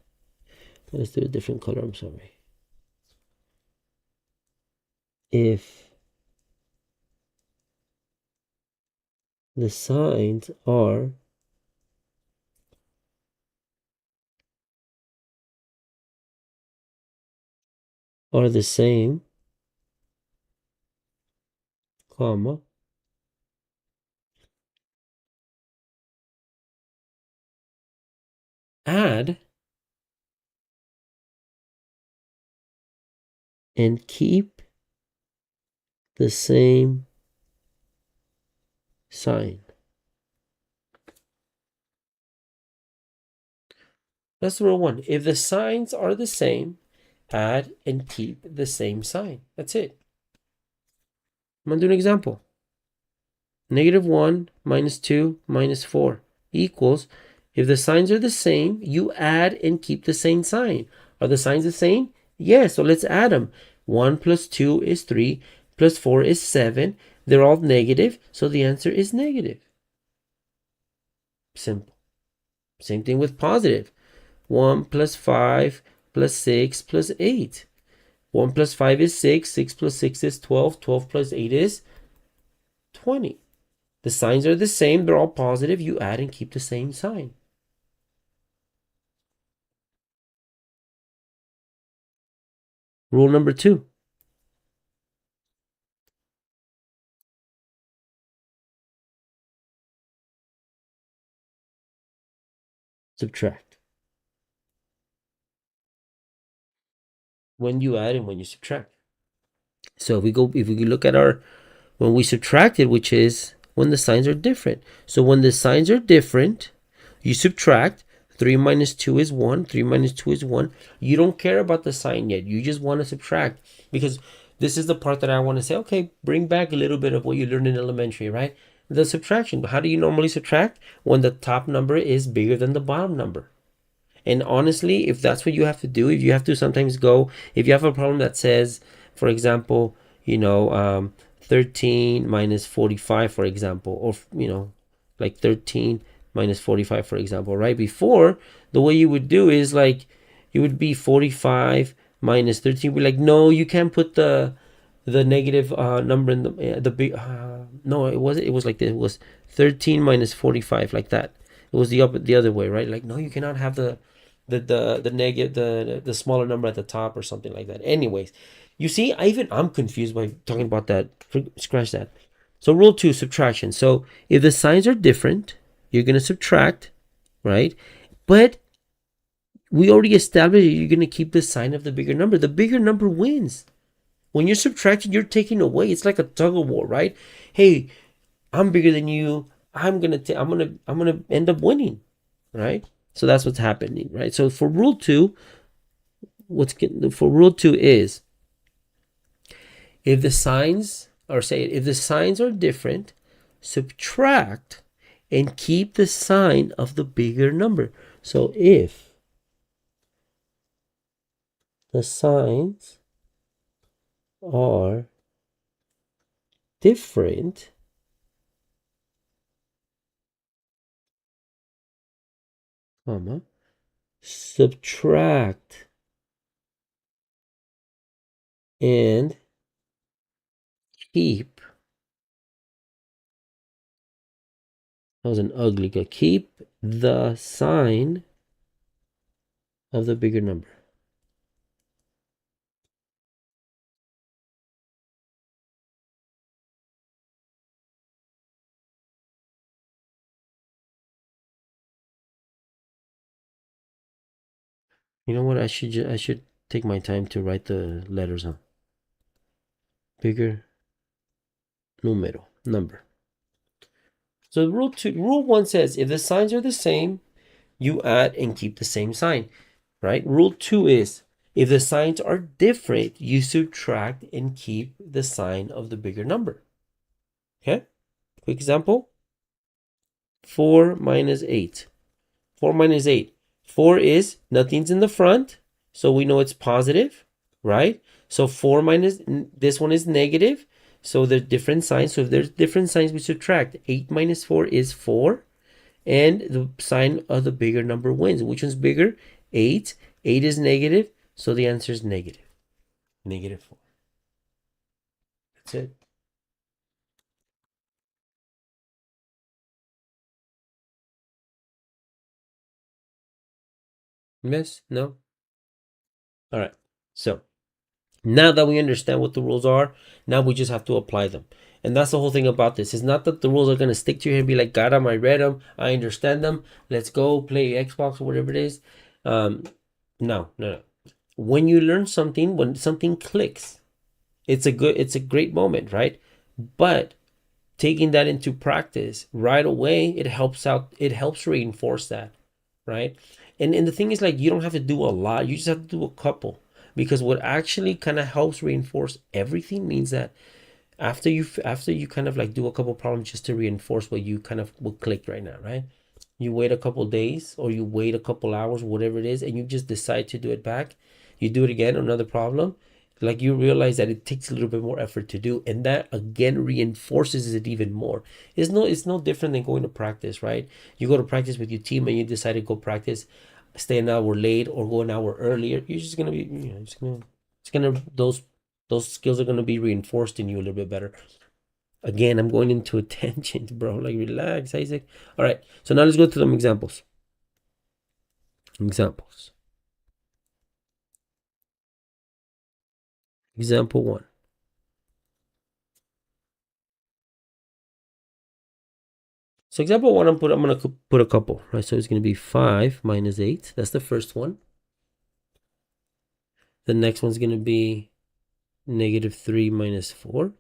Let's do a different color, I'm sorry. If the signs are the same, comma, add and keep the same sign. That's rule 1. If the signs are the same, add and keep the same sign. That's it. I'm going to do an example. -1 minus 2 minus 4 equals, If the signs are the same, you add and keep the same sign. Are the signs the same? Yes, so let's add them. 1 plus 2 is 3, plus 4 is 7. They're all negative, so the answer is negative. Simple. Same thing with positive. 1 plus 5 plus 6 plus 8. 1 plus 5 is 6. 6 plus 6 is 12. 12 plus 8 is 20. The signs are the same. They're all positive. You add and keep the same sign. Rule number 2. Subtract. When you add and when you subtract. So if we look at when we subtracted, which is when the signs are different. So when the signs are different, you subtract. 3 minus 2 is 1. 3 minus 2 is 1. You don't care about the sign yet. You just want to subtract, because this is the part that I want to say, okay, bring back a little bit of what you learned in elementary, right? The subtraction. How do you normally subtract? When the top number is bigger than the bottom number. And honestly, if that's what you have to do, if you have to sometimes go, if you have a problem that says, for example, 13 minus 45, for example, or, like 13 minus 45, for example, right? Before, the way you would do is like, it would be 45 minus 13. We're like, no, you can't put the negative number in the big, no, it wasn't. It was like this. It was 13 minus 45, like that. It was the other way, right? Like, no, you cannot have the negative, the smaller number at the top or something like that. Anyways, you see, I'm confused by talking about that. Scratch that. So rule 2, subtraction. So if the signs are different, you're gonna subtract, right? But we already established you're gonna keep the sign of the bigger number. The bigger number wins. When you're subtracting, you're taking away. It's like a tug of war, right? Hey, I'm bigger than you. I'm gonna end up winning, right? So that's what's happening, right? So for rule 2, rule 2 is, if the signs are different, subtract and keep the sign of the bigger number. So if the signs are different, subtract and keep, that was an ugly guy, keep the sign of the bigger number. You know what? I should take my time to write the letters on. Bigger number. So rule 1 says, if the signs are the same, you add and keep the same sign, right? Rule 2 is, if the signs are different, you subtract and keep the sign of the bigger number. Okay? Quick example. 4 minus 8. 4 minus 8. 4 is, nothing's in the front, so we know it's positive, right? So 4 minus, this one is negative, so there's different signs. So if there's different signs, we subtract. 8 minus 4 is 4, and the sign of the bigger number wins. Which one's bigger? 8. 8 is negative, so the answer is negative. Negative 4. That's it. Miss? No? All right. So now that we understand what the rules are, now we just have to apply them. And that's the whole thing about this. It's not that the rules are going to stick to your head and be like, got them, I read them, I understand them, let's go play Xbox or whatever it is. No. When you learn something, when something clicks, it's a great moment, right? But taking that into practice right away, it helps reinforce that, right? And the thing is, like, you don't have to do a lot, you just have to do a couple. Because what actually kind of helps reinforce everything means that after you kind of like do a couple problems just to reinforce what you kind of will click right now, right? you wait a couple days or you wait a couple hours, whatever it is, and you just decide to do it back, you do it again, another problem, like you realize that it takes a little bit more effort to do, and that again reinforces it even more. It's no different than going to practice, right? You go to practice with your team and you decide to go practice, stay an hour late or go an hour earlier. You're just gonna be, it's gonna those skills are gonna be reinforced in you a little bit better. Again, I'm going into a tangent, bro. Like, relax, Isaac. All right, so now let's go through some examples. Example 1. So example 1, I'm gonna put a couple, right? So it's gonna be 5 minus 8. That's the first one. The next one's gonna be negative 3 minus 4.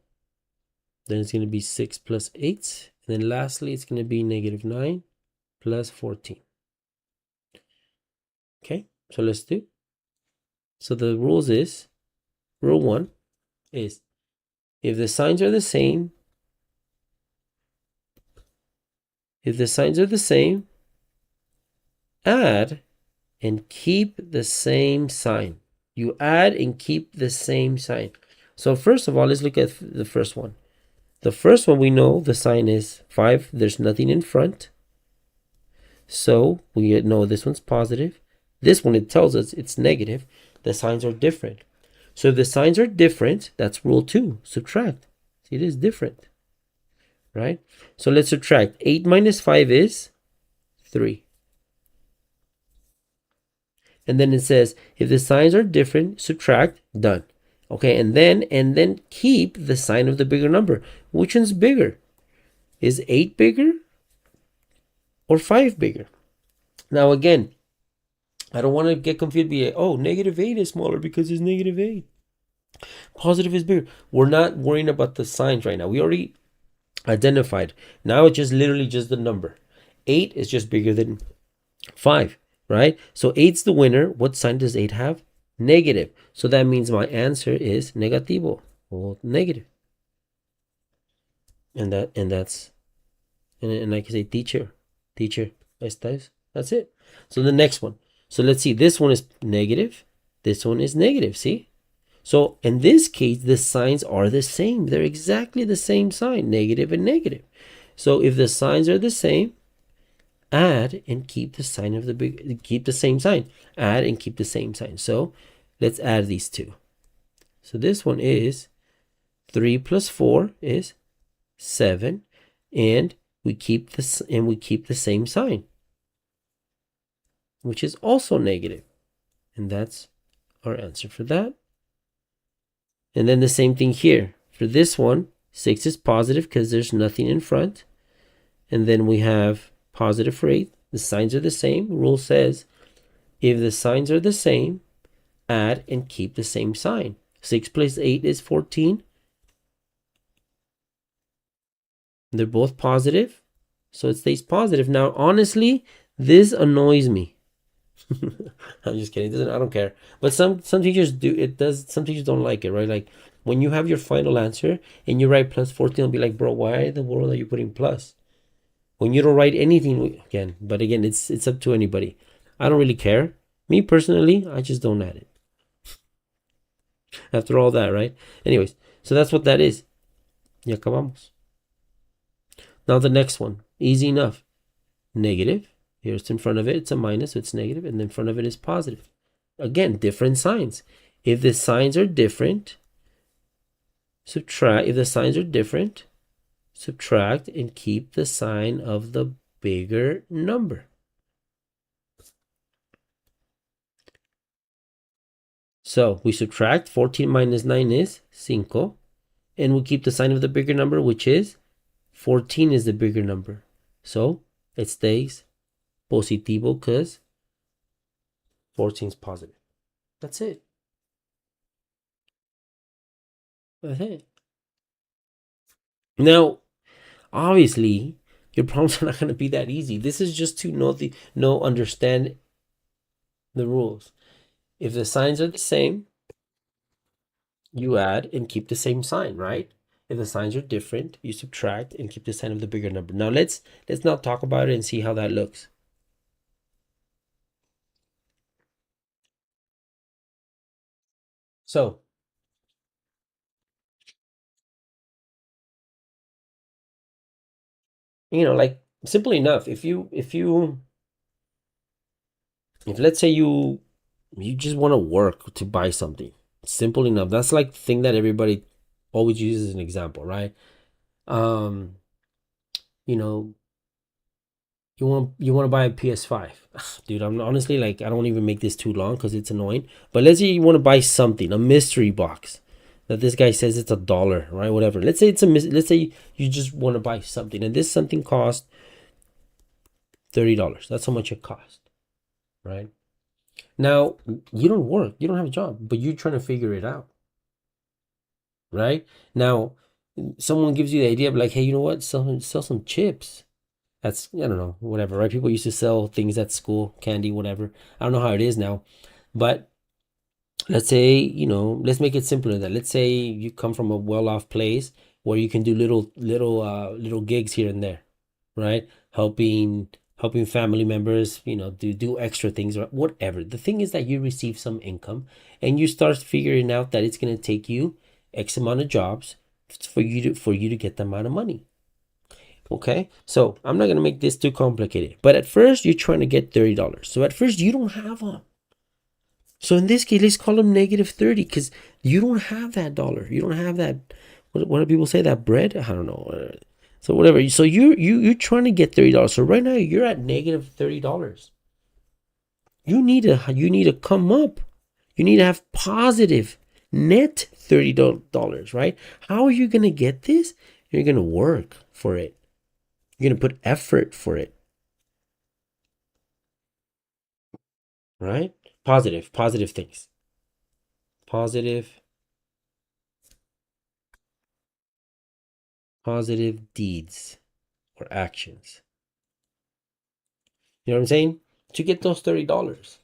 Then it's gonna be 6 plus 8. And then lastly, it's gonna be negative 9 plus 14. Okay, so let's do. So the rule 1 is, if the signs are the same, add and keep the same sign. You add and keep the same sign. So first of all, let's look at the first one. The first one, we know the sign is 5. There's nothing in front. So we know this one's positive. This one, it tells us it's negative. The signs are different. So if the signs are different, that's rule 2. Subtract. See, it is different, right? So let's subtract. 8 minus 5 is 3. And then it says, if the signs are different, subtract, done. Okay, and then keep the sign of the bigger number. Which one's bigger? Is 8 bigger or 5 bigger? Now again, I don't want to get confused. Oh, negative 8 is smaller because it's negative 8. Positive is bigger. We're not worrying about the signs right now. We already identified. Now it's just literally just the number. 8 is just bigger than 5, right? So 8's the winner. What sign does 8 have? Negative. So that means my answer is negativo, or negative. And I can say teacher, that's it. So the next one. So let's see. This one is negative. This one is negative. See? So in this case, the signs are the same. They're exactly the same sign, negative and negative. So if the signs are the same, add and keep the sign of keep the same sign. Add and keep the same sign. So let's add these two. So this one is 3 plus 4 is 7, and we keep the same sign, which is also negative. And that's our answer for that. And then the same thing here. For this one, 6 is positive because there's nothing in front. And then we have positive for 8. The signs are the same. Rule says, if the signs are the same, add and keep the same sign. 6 plus 8 is 14. They're both positive, so it stays positive. Now, honestly, this annoys me. I'm just kidding. I don't care. But some teachers do. It does. Some teachers don't like it, right? Like when you have your final answer and you write plus 14, they'll be like, bro, why in the world are you putting plus? When you don't write anything again. But again, it's up to anybody. I don't really care. Me personally, I just don't add it. After all that, right? Anyways, so that's what that is. Y acabamos. Now the next one, easy enough. Negative. Here's in front of it, it's a minus, so it's negative, and in front of it is positive. Again, different signs. If the signs are different, subtract. If the signs are different, subtract and keep the sign of the bigger number. So we subtract. 14 minus 9 is 5. And we keep the sign of the bigger number, which is 14 is the bigger number. So it stays positivo because 14 is positive. That's it. That's it. Now, obviously, your problems are not going to be that easy. This is just to understand the rules. If the signs are the same, you add and keep the same sign, right? If the signs are different, you subtract and keep the sign of the bigger number. Now let's now talk about it and see how that looks. So, like simple enough, if let's say you just want to work to buy something, simple enough. That's like the thing that everybody always uses as an example, right? Um, you know, you want to buy a PS5. Dude, I'm honestly like I don't even make this too long because it's annoying. But let's say you want to buy something, a mystery box that this guy says it's $1, right? Whatever. Let's say let's say you just want to buy something and this something costs $30. That's how much it costs, right? Now, you don't work, you don't have a job, but you're trying to figure it out, right? Now, someone gives you the idea of like, hey, you know what? Sell some chips. That's, I don't know, whatever, right? People used to sell things at school, candy, whatever. I don't know how it is now, but let's say, let's make it simpler than that. Let's say you come from a well-off place where you can do little gigs here and there, right? Helping family members, do extra things or whatever. The thing is that you receive some income and you start figuring out that it's going to take you X amount of jobs for you to get the amount of money. Okay, so I'm not gonna make this too complicated, but at first you're trying to get $30. So at first you don't have them. So in this case, let's call them -30 because you don't have that dollar. You don't have that. What do people say? That bread? I don't know. So whatever. So you're trying to get $30. So right now you're at -$30. You need to come up. You need to have positive net $30, right? How are you gonna get this? You're gonna work for it. You're going to put effort for it, right? Positive things. Positive deeds or actions. You know what I'm saying? To get those $30,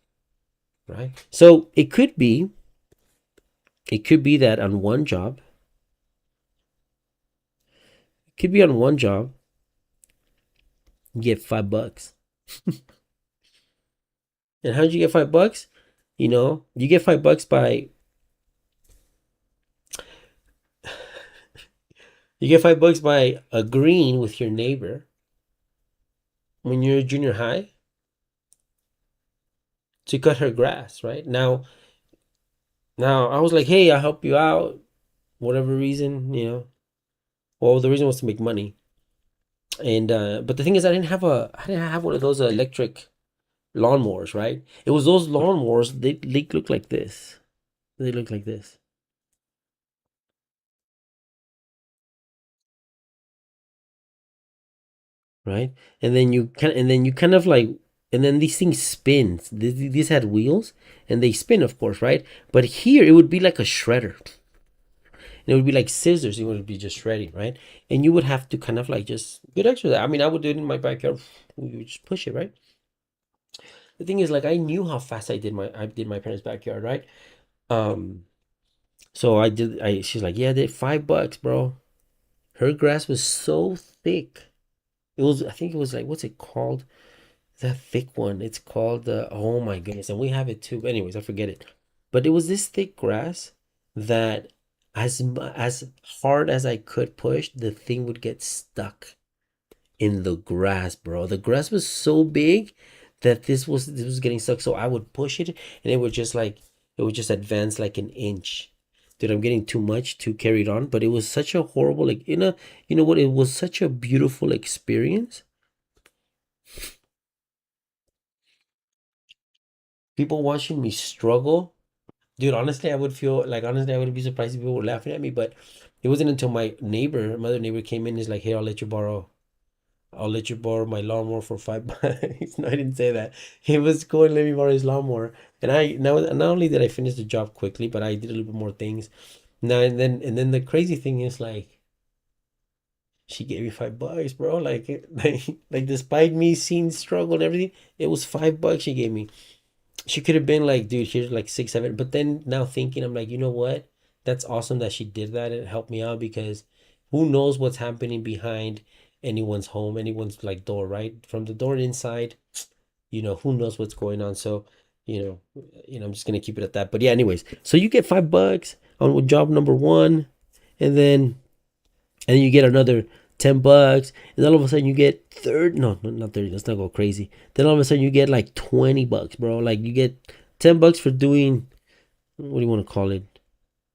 right? So it could be that on one job, you get $5. And how did you get $5? You get $5 by agreeing with your neighbor when you're junior high to cut her grass, right? Now I was like, hey, I'll help you out, whatever reason. Well, the reason was to make money. And but the thing is, I didn't have one of those electric lawnmowers, right? It was those lawnmowers. They look like this. They look like this, right? And then you kind of like, and then these things spin. These had wheels, and they spin, of course, right? But here it would be like a shredder. And it would be like scissors. It would be just shredding, right? And you would have to kind of like just get extra. I mean, I would do it in my backyard. You would just push it, right? The thing is, like, I knew how fast I did my parents' backyard, right? Um, so I did. She's like, yeah, they $5, bro. Her grass was so thick. I think it was like, what's it called? That thick one. It's called the. Oh my goodness, and we have it too. Anyways, I forget it. But it was this thick grass that, as hard as I could push, the thing would get stuck in the grass, bro. The grass was so big that this was getting stuck. So I would push it, and it would just advance like an inch. Dude, I'm getting too much to carry it on, but it was such a horrible, like, you know what? It was such a beautiful experience. People watching me struggle. Dude, honestly, I would be surprised if people were laughing at me, but it wasn't until my other neighbor came in and is like, hey, I'll let you borrow my lawnmower for $5. No, I didn't say that. He was going to let me borrow his lawnmower. And not only did I finish the job quickly, but I did a little bit more things. Now and then the crazy thing is like she gave me $5, bro. Like despite me seeing struggle and everything, it was $5 she gave me. She could have been like, dude, here's like 6, 7. But then now thinking, I'm like, you know what? That's awesome that she did that and helped me out because Who knows what's happening behind anyone's home, anyone's like door, right? From the door inside, who knows what's going on. So, you know, I'm just gonna keep it at that. But yeah, anyways, so you get $5 on job number one, and then you get another $10, and then all of a sudden you get not 30. Let's not go crazy. Then all of a sudden you get like $20, bro. Like you get $10 for doing, what do you want to call it,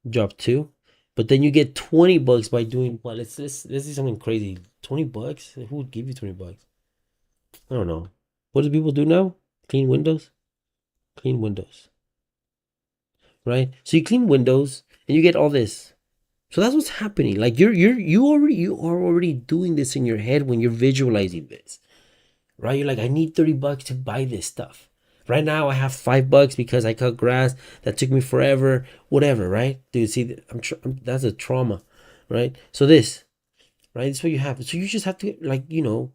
job two, but then you get $20 by doing what? Let's do something crazy. $20? Who would give you $20? I don't know. What do people do now? Clean windows. Clean windows, right? So you clean windows and you get all this. So that's what's happening. Like you are already doing this in your head when you're visualizing this, right? You're like, I need $30 to buy this stuff. Right now I have $5 because I cut grass that took me forever, whatever, right? Dude, see, that's a trauma, right? So this, right? This is what you have. So you just have to, like, you're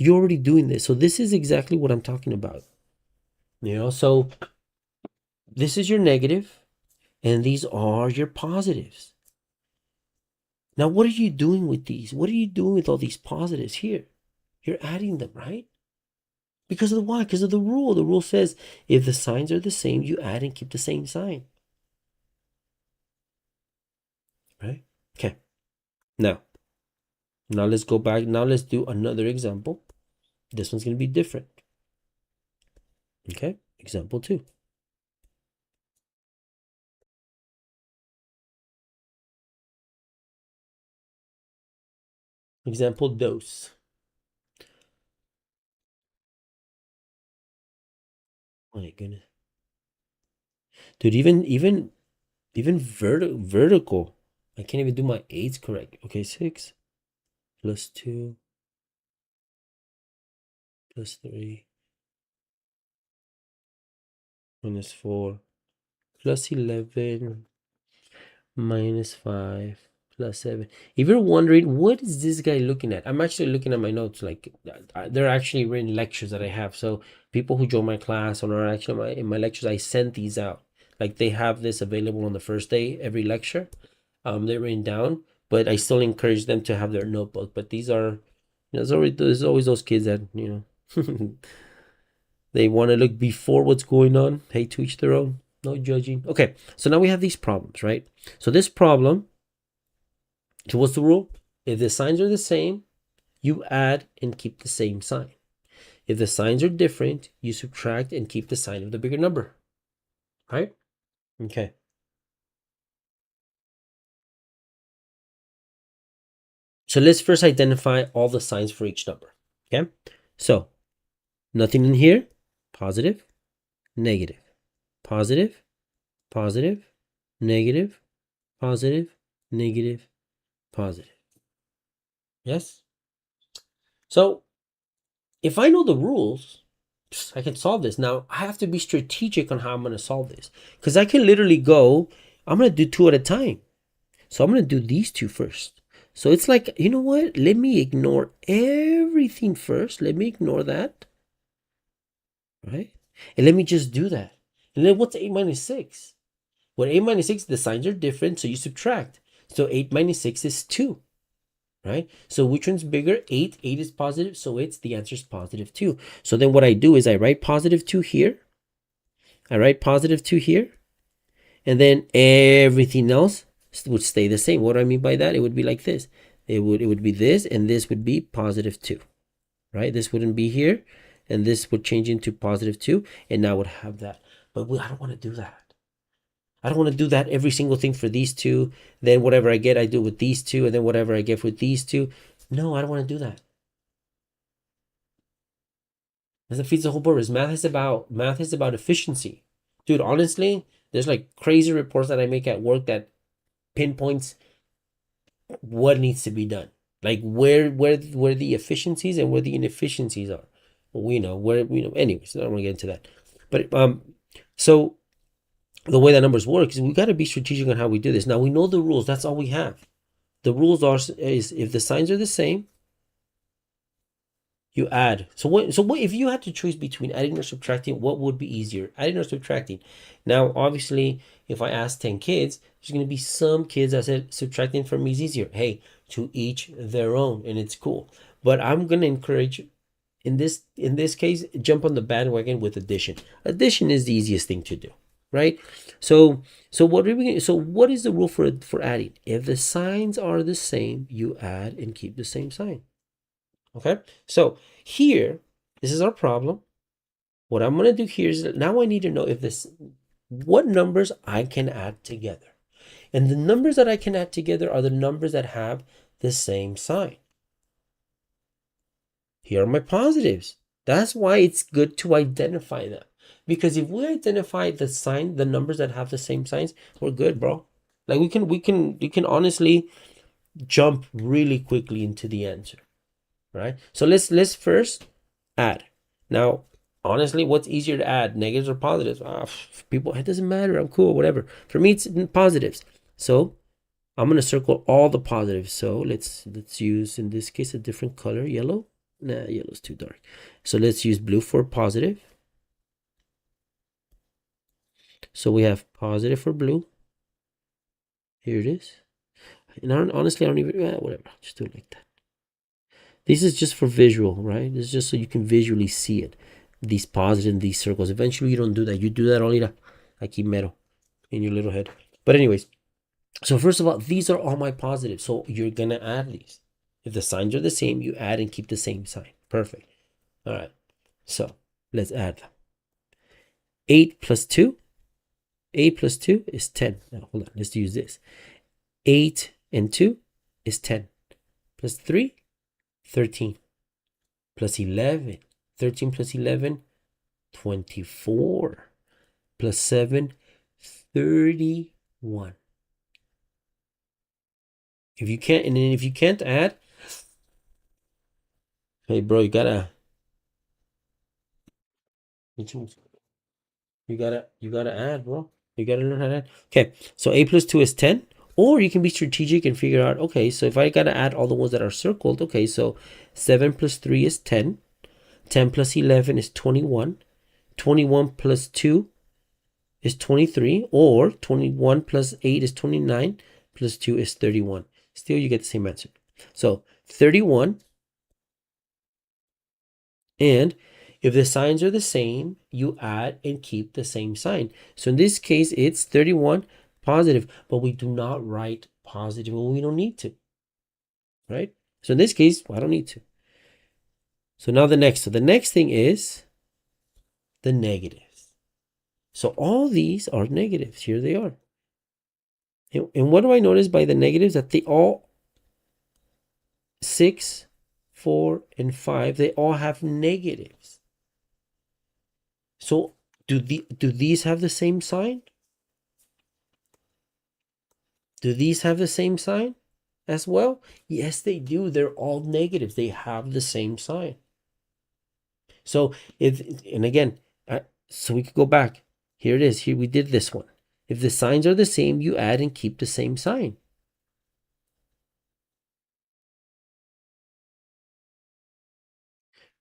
already doing this. So this is exactly what I'm talking about. So this is your negative, and these are your positives. Now, what are you doing with these? What are you doing with all these positives here? You're adding them, right? Because of the why? Because of the rule. The rule says if the signs are the same, you add and keep the same sign. Right? Okay. Now let's go back. Now let's do another example. This one's going to be different. Okay? Example 2. Example dos. My goodness. Dude, even vertical. I can't even do my 8s correct. Okay, 6 plus 2 plus 3 minus 4 plus 11 minus 5 plus 7. If you're wondering, what is this guy looking at? I'm actually looking at my notes. Like, they're actually written lectures that I have. So people who join my class or are actually in my lectures, I sent these out. Like, they have this available on the first day, every lecture. They're written down, but I still encourage them to have their notebook. But these are, there's always those kids that, they want to look before what's going on. Hey, to each their own. No judging. Okay, so now we have these problems, right? So this problem, so what's the rule? If the signs are the same, you add and keep the same sign. If the signs are different, you subtract and keep the sign of the bigger number. Right? Okay. So let's first identify all the signs for each number. Okay? So nothing in here. Positive, negative, positive, positive, negative, positive, negative, positive. Yes? So if I know the rules, I can solve this. Now, I have to be strategic on how I'm going to solve this. Because I can literally go, I'm going to do 2 at a time. So I'm going to do these 2 first. So it's like, you know what? Let me ignore everything first. Let me ignore that. Right? And let me just do that. And then what's 8 minus 6? Well, 8 minus 6, the signs are different, so you subtract. So 8 minus 6 is 2. Right? So which one's bigger? 8. 8 is positive, so the answer is positive 2. So then what I do is I write positive 2 here. I write positive 2 here. And then everything else would stay the same. What do I mean by that? It would be like this. It would be this, and this would be positive 2. Right? This wouldn't be here, and this would change into positive 2, and now I would have that. But I don't want to do that. I don't want to do that every single thing for these 2. Then whatever I get, I do with these 2, and then whatever I get with these 2. No, I don't want to do that. That defeats the whole purpose. Math is about efficiency. Dude, honestly, there's like crazy reports that I make at work that pinpoints what needs to be done. Like where the efficiencies and where the inefficiencies are. We know where anyways, I don't want to get into that. But so the way that numbers work is we got to be strategic on how we do this. Now we know the rules. That's all we have. The rules is if the signs are the same, you add. So what if you had to choose between adding or subtracting, what would be easier, adding or subtracting? Now, obviously, if I ask 10 kids, there's going to be some kids that said subtracting for me is easier. Hey, to each their own, and it's cool. But I'm gonna encourage, in this case, jump on the bandwagon with addition. Addition is the easiest thing to do, right? So what are we? So what is the rule for adding? If the signs are the same, you add and keep the same sign. Okay. So here, this is our problem. What I'm gonna do here is now I need to know what numbers I can add together. And the numbers that I can add together are the numbers that have the same sign. Here are my positives. That's why it's good to identify them. Because if we identify the numbers that have the same signs, we're good, bro. Like we can honestly jump really quickly into the answer, right? So let's first add. Now, honestly, what's easier to add, negatives or positives? People, it doesn't matter. I'm cool, whatever. For me, it's positives. So I'm gonna circle all the positives. So let's use, in this case, a different color, yellow. Nah, yellow's too dark. So let's use blue for positive. So we have positive for blue. Here it is. And honestly, I don't even, whatever. Just do it like that. This is just for visual, right? This is just so you can visually see it. These positives and these circles. Eventually, you don't do that. You do that all aquí mero in your little head. But anyways, so first of all, these are all my positives. So you're going to add these. If the signs are the same, you add and keep the same sign. Perfect. All right. So let's add them. 8 plus 2. 8 plus 2 is 10. Now, hold on. Let's use this. 8 and 2 is 10. Plus 3, 13. Plus 11. 13 plus 11, 24. Plus 7, 31. If you can't add, hey bro, you gotta add, bro. You gotta learn how to add. Okay, so 8 plus 2 is 10. Or you can be strategic and figure out, okay, so if I gotta add all the ones that are circled, okay, so 7 plus 3 is 10. 10 plus 11 is 21. 21 plus 2 is 23. Or 21 plus 8 is 29. Plus 2 is 31. Still, you get the same answer. So 31. And if the signs are the same, you add and keep the same sign. So in this case, it's 31 positive, but we do not write positive when we don't need to, right? So in this case, I don't need to. So now the next thing is the negatives. So all these are negatives. Here they are. And what do I notice by the negatives? That they all, 6, 4, and 5, they all have negatives. So do these have the same sign? Do these have the same sign as well? Yes, they do. They're all negatives. They have the same sign. So so we could go back. Here it is. Here we did this one. If the signs are the same, you add and keep the same sign.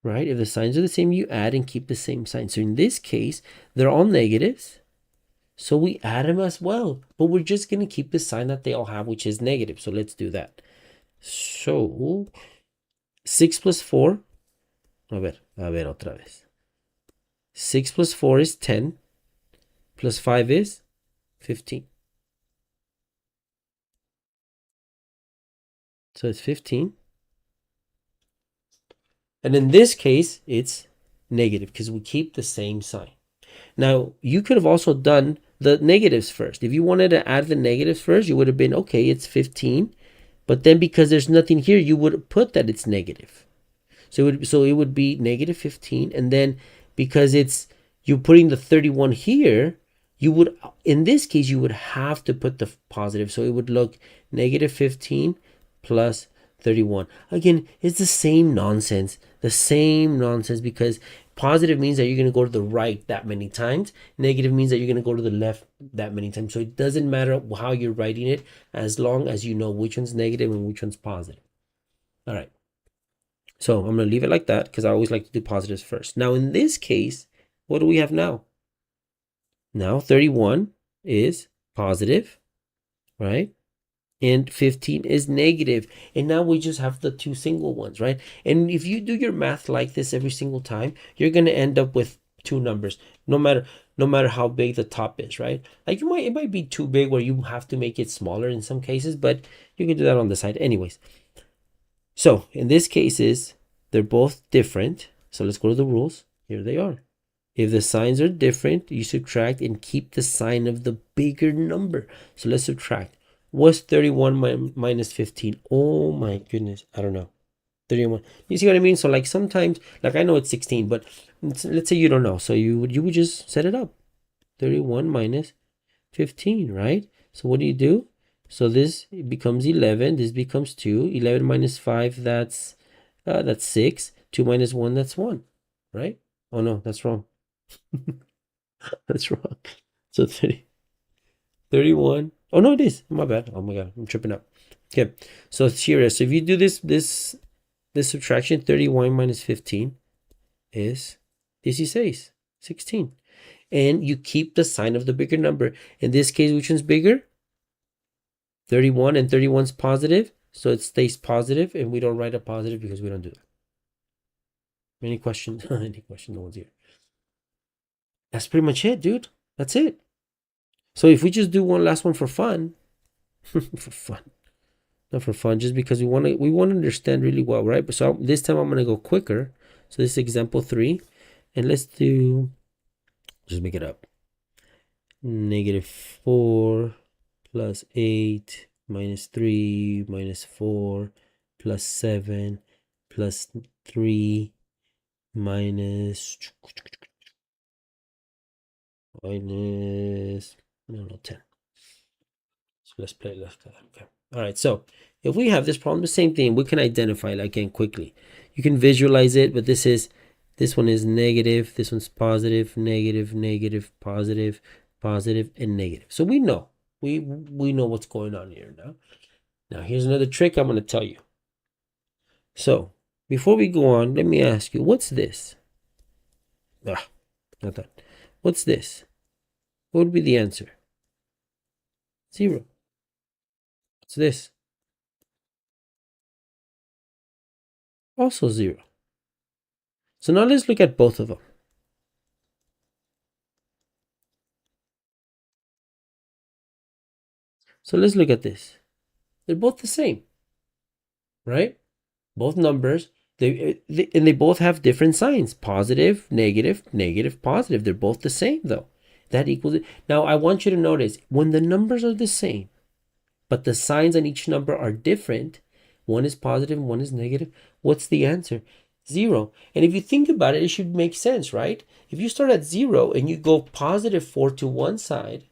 Right? If the signs are the same, you add and keep the same sign. So in this case, they're all negatives. So we add them as well. But we're just going to keep the sign that they all have, which is negative. So let's do that. So 6 plus 4. A ver, otra vez. 6 plus 4 is 10. Plus 5 is 15. So it's 15. And in this case, it's negative because we keep the same sign. Now, you could have also done the negatives first. If you wanted to add the negatives first, you would have been, okay, it's 15. But then because there's nothing here, you would put that it's negative. So it would be negative 15. And then because you're putting the 31 here, in this case, you would have to put the positive. So it would look negative 15 plus 31. Again, it's the same nonsense. Because positive means that you're going to go to the right that many times. Negative means that you're going to go to the left that many times. So it doesn't matter how you're writing it as long as you know which one's negative and which one's positive. All right. So I'm going to leave it like that because I always like to do positives first. Now, in this case, what do we have now? Now, 31 is positive, right? and 15 is negative. And now we just have the two single ones, right? And if you do your math like this every single time, you're going to end up with two numbers, no matter how big the top is, right? Like it might be too big where you have to make it smaller in some cases, but you can do that on the side anyways. So in this cases, they're both different. So let's go to the rules. Here they are. If the signs are different, you subtract and keep the sign of the bigger number. So let's subtract. What's 31 minus 15? Oh my goodness. I don't know. 31. You see what I mean? So like sometimes, like I know it's 16, but let's say you don't know. So you would just set it up. 31 minus 15, right? So what do? So this becomes 11. This becomes 2. 11 minus 5, that's 6. 2 minus 1, that's 1, right? Oh no, that's wrong. That's wrong. So 31. Oh no, it is. My bad. Oh my god, I'm tripping up. Okay, so here, so if you do this subtraction, 31 minus 15 is 16. And you keep the sign of the bigger number. In this case, which one's bigger? 31, and 31 is positive, so it stays positive, and we don't write a positive because we don't do that. Any questions? Any questions? No one's here. That's pretty much it, dude. That's it. So if we just do one last one for fun, for fun, not for fun, just because we want to understand really well, right? But so this time I'm gonna go quicker. So this is example 3, and let's just make it up. -4 plus 8 minus 3 minus 4 plus 7 plus 3 minus no 10. So let's play okay. All right, so if we have this problem, the same thing, we can identify it again quickly. You can visualize it, but this one is negative, this one's positive, negative, negative, positive, positive, and negative. So we know what's going on here now. Now here's another trick I'm going to tell you. So before we go on, let me ask you, what's this? Not that. What's this? What would be the answer? 0. What's this? Also 0. So now let's look at both of them. So let's look at this. They're both the same, right? Both numbers, and they both have different signs. Positive, negative, negative, positive. They're both the same though. That equals it. Now I want you to notice, when the numbers are the same, but the signs on each number are different, one is positive, one is negative, what's the answer? 0. And if you think about it, it should make sense, right? If you start at 0 and you go positive 4 to one side,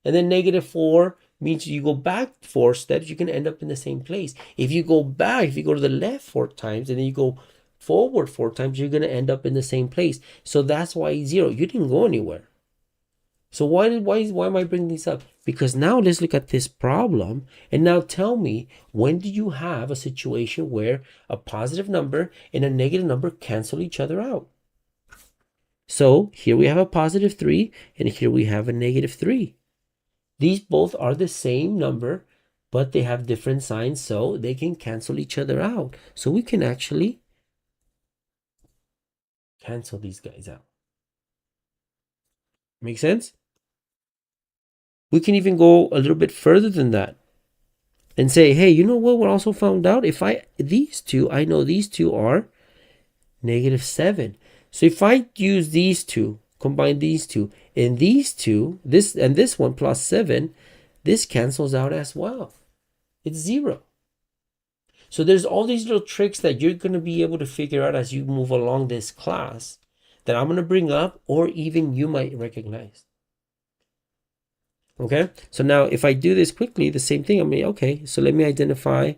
and then negative 4 means you go back 4 steps, you can end up in the same place. If you go to the left 4 times and then you go forward 4 times, you're going to end up in the same place. So that's why 0. You didn't go anywhere. So why am I bringing this up? Because now let's look at this problem, and now tell me, when do you have a situation where a positive number and a negative number cancel each other out? So here we have a positive 3, and here we have a negative 3. These both are the same number, but they have different signs, so they can cancel each other out. So we can actually cancel these guys out. Make sense? We can even go a little bit further than that and say, hey, you know what we also found out? I know these two are -7. So if I use these two, combine these two, and these two, this and this one plus 7, this cancels out as well. It's 0. So there's all these little tricks that you're going to be able to figure out as you move along this class that I'm going to bring up, or even you might recognize. Okay, so now if I do this quickly, the same thing, okay, so let me identify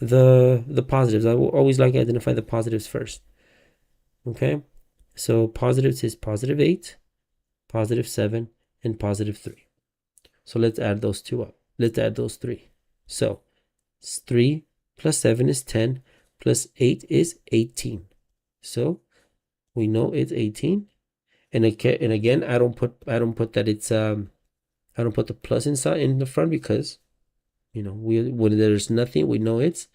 the positives. I will always like to identify the positives first. Okay, so positives is +8, +7, and +3. So let's add those two up. Let's add those 3. So 3 plus 7 is 10, plus 8 is 18. So we know it's 18. And again, I don't put that it's I don't put the plus inside in the front because You know, when there's nothing, we know it's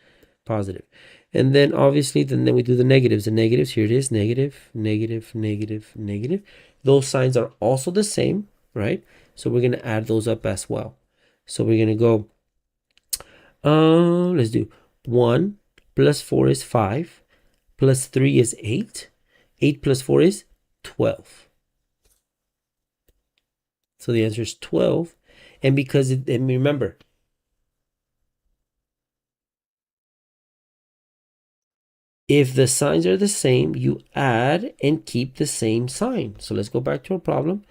positive. And then obviously, then we do the negatives. The negatives, here it is, negative, negative, negative, negative. Those signs are also the same, right? So we're going to add those up as well. So we're going to go, let's do 1 plus 4 is 5, plus 3 is 8. 8 plus 4 is 12. So the answer is 12. And because, and remember, if the signs are the same, you add and keep the same sign. So let's go back to our problem.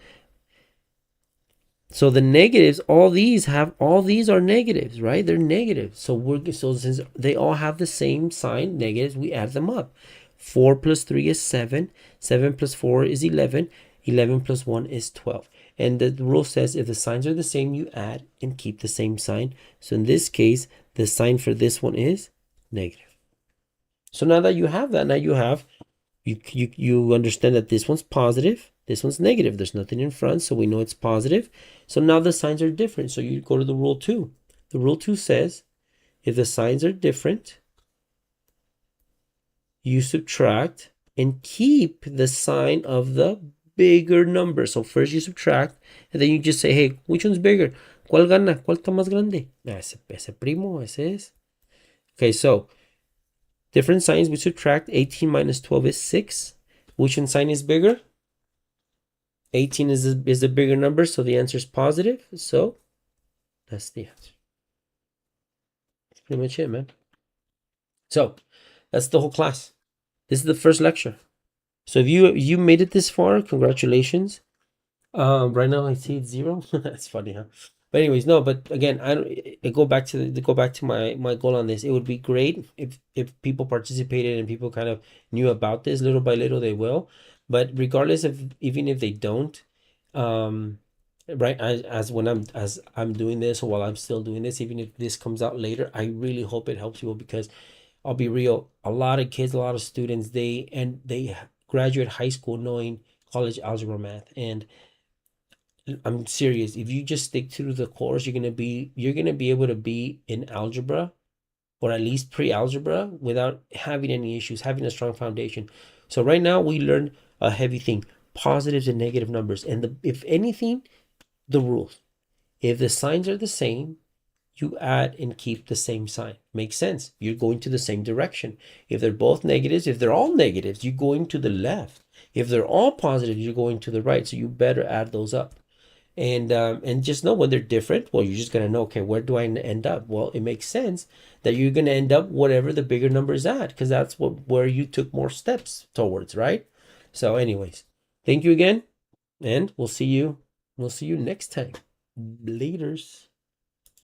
So the negatives, all these are negatives, right? They're negative. So since they all have the same sign, negatives, we add them up. 4 plus 3 is 7. 7 plus 4 is 11. 11 plus 1 is 12. And the rule says if the signs are the same, you add and keep the same sign. So in this case, the sign for this one is negative. So now that you have that, now you understand that this one's positive, this one's negative. There's nothing in front, so we know it's positive. So now the signs are different. So you go to the rule 2. The rule 2 says if the signs are different, you subtract and keep the sign of the bigger number. So first you subtract, and then you just say, hey, which one's bigger? ¿Cuál gana? ¿Cuál está más grande? Ese primo, ese es. Okay, so different signs, we subtract. 18 minus 12 is 6. Which one sign is bigger? 18 is the bigger number, so the answer is positive. So that's the answer. That's pretty much it, man. So that's the whole class. This is the first lecture. So if you made it this far, congratulations. Right now I see it's 0. That's funny, huh? But anyways, no. But again, I go back to my goal on this. It would be great if people participated and people kind of knew about this little by little. They will, but regardless of even if they don't, right? As I'm doing this, or while I'm still doing this, even if this comes out later, I really hope it helps people because I'll be real. A lot of kids, a lot of students, they graduate high school knowing college algebra math, and I'm serious. If you just stick to the course, you're gonna be able to be in algebra, or at least pre-algebra, without having any issues, having a strong foundation. So right now we learned a heavy thing: positives and negative numbers, and if anything, the rules. If the signs are the same, you add and keep the same sign. Makes sense. You're going to the same direction. If they're both negatives, if they're all negatives, you're going to the left. If they're all positive, you're going to the right. So you better add those up. And just know when they're different, well, you're just gonna know, okay, where do I end up? Well, it makes sense that you're gonna end up whatever the bigger number is at, because that's where you took more steps towards, right? So anyways, thank you again, and we'll see you next time. Laters.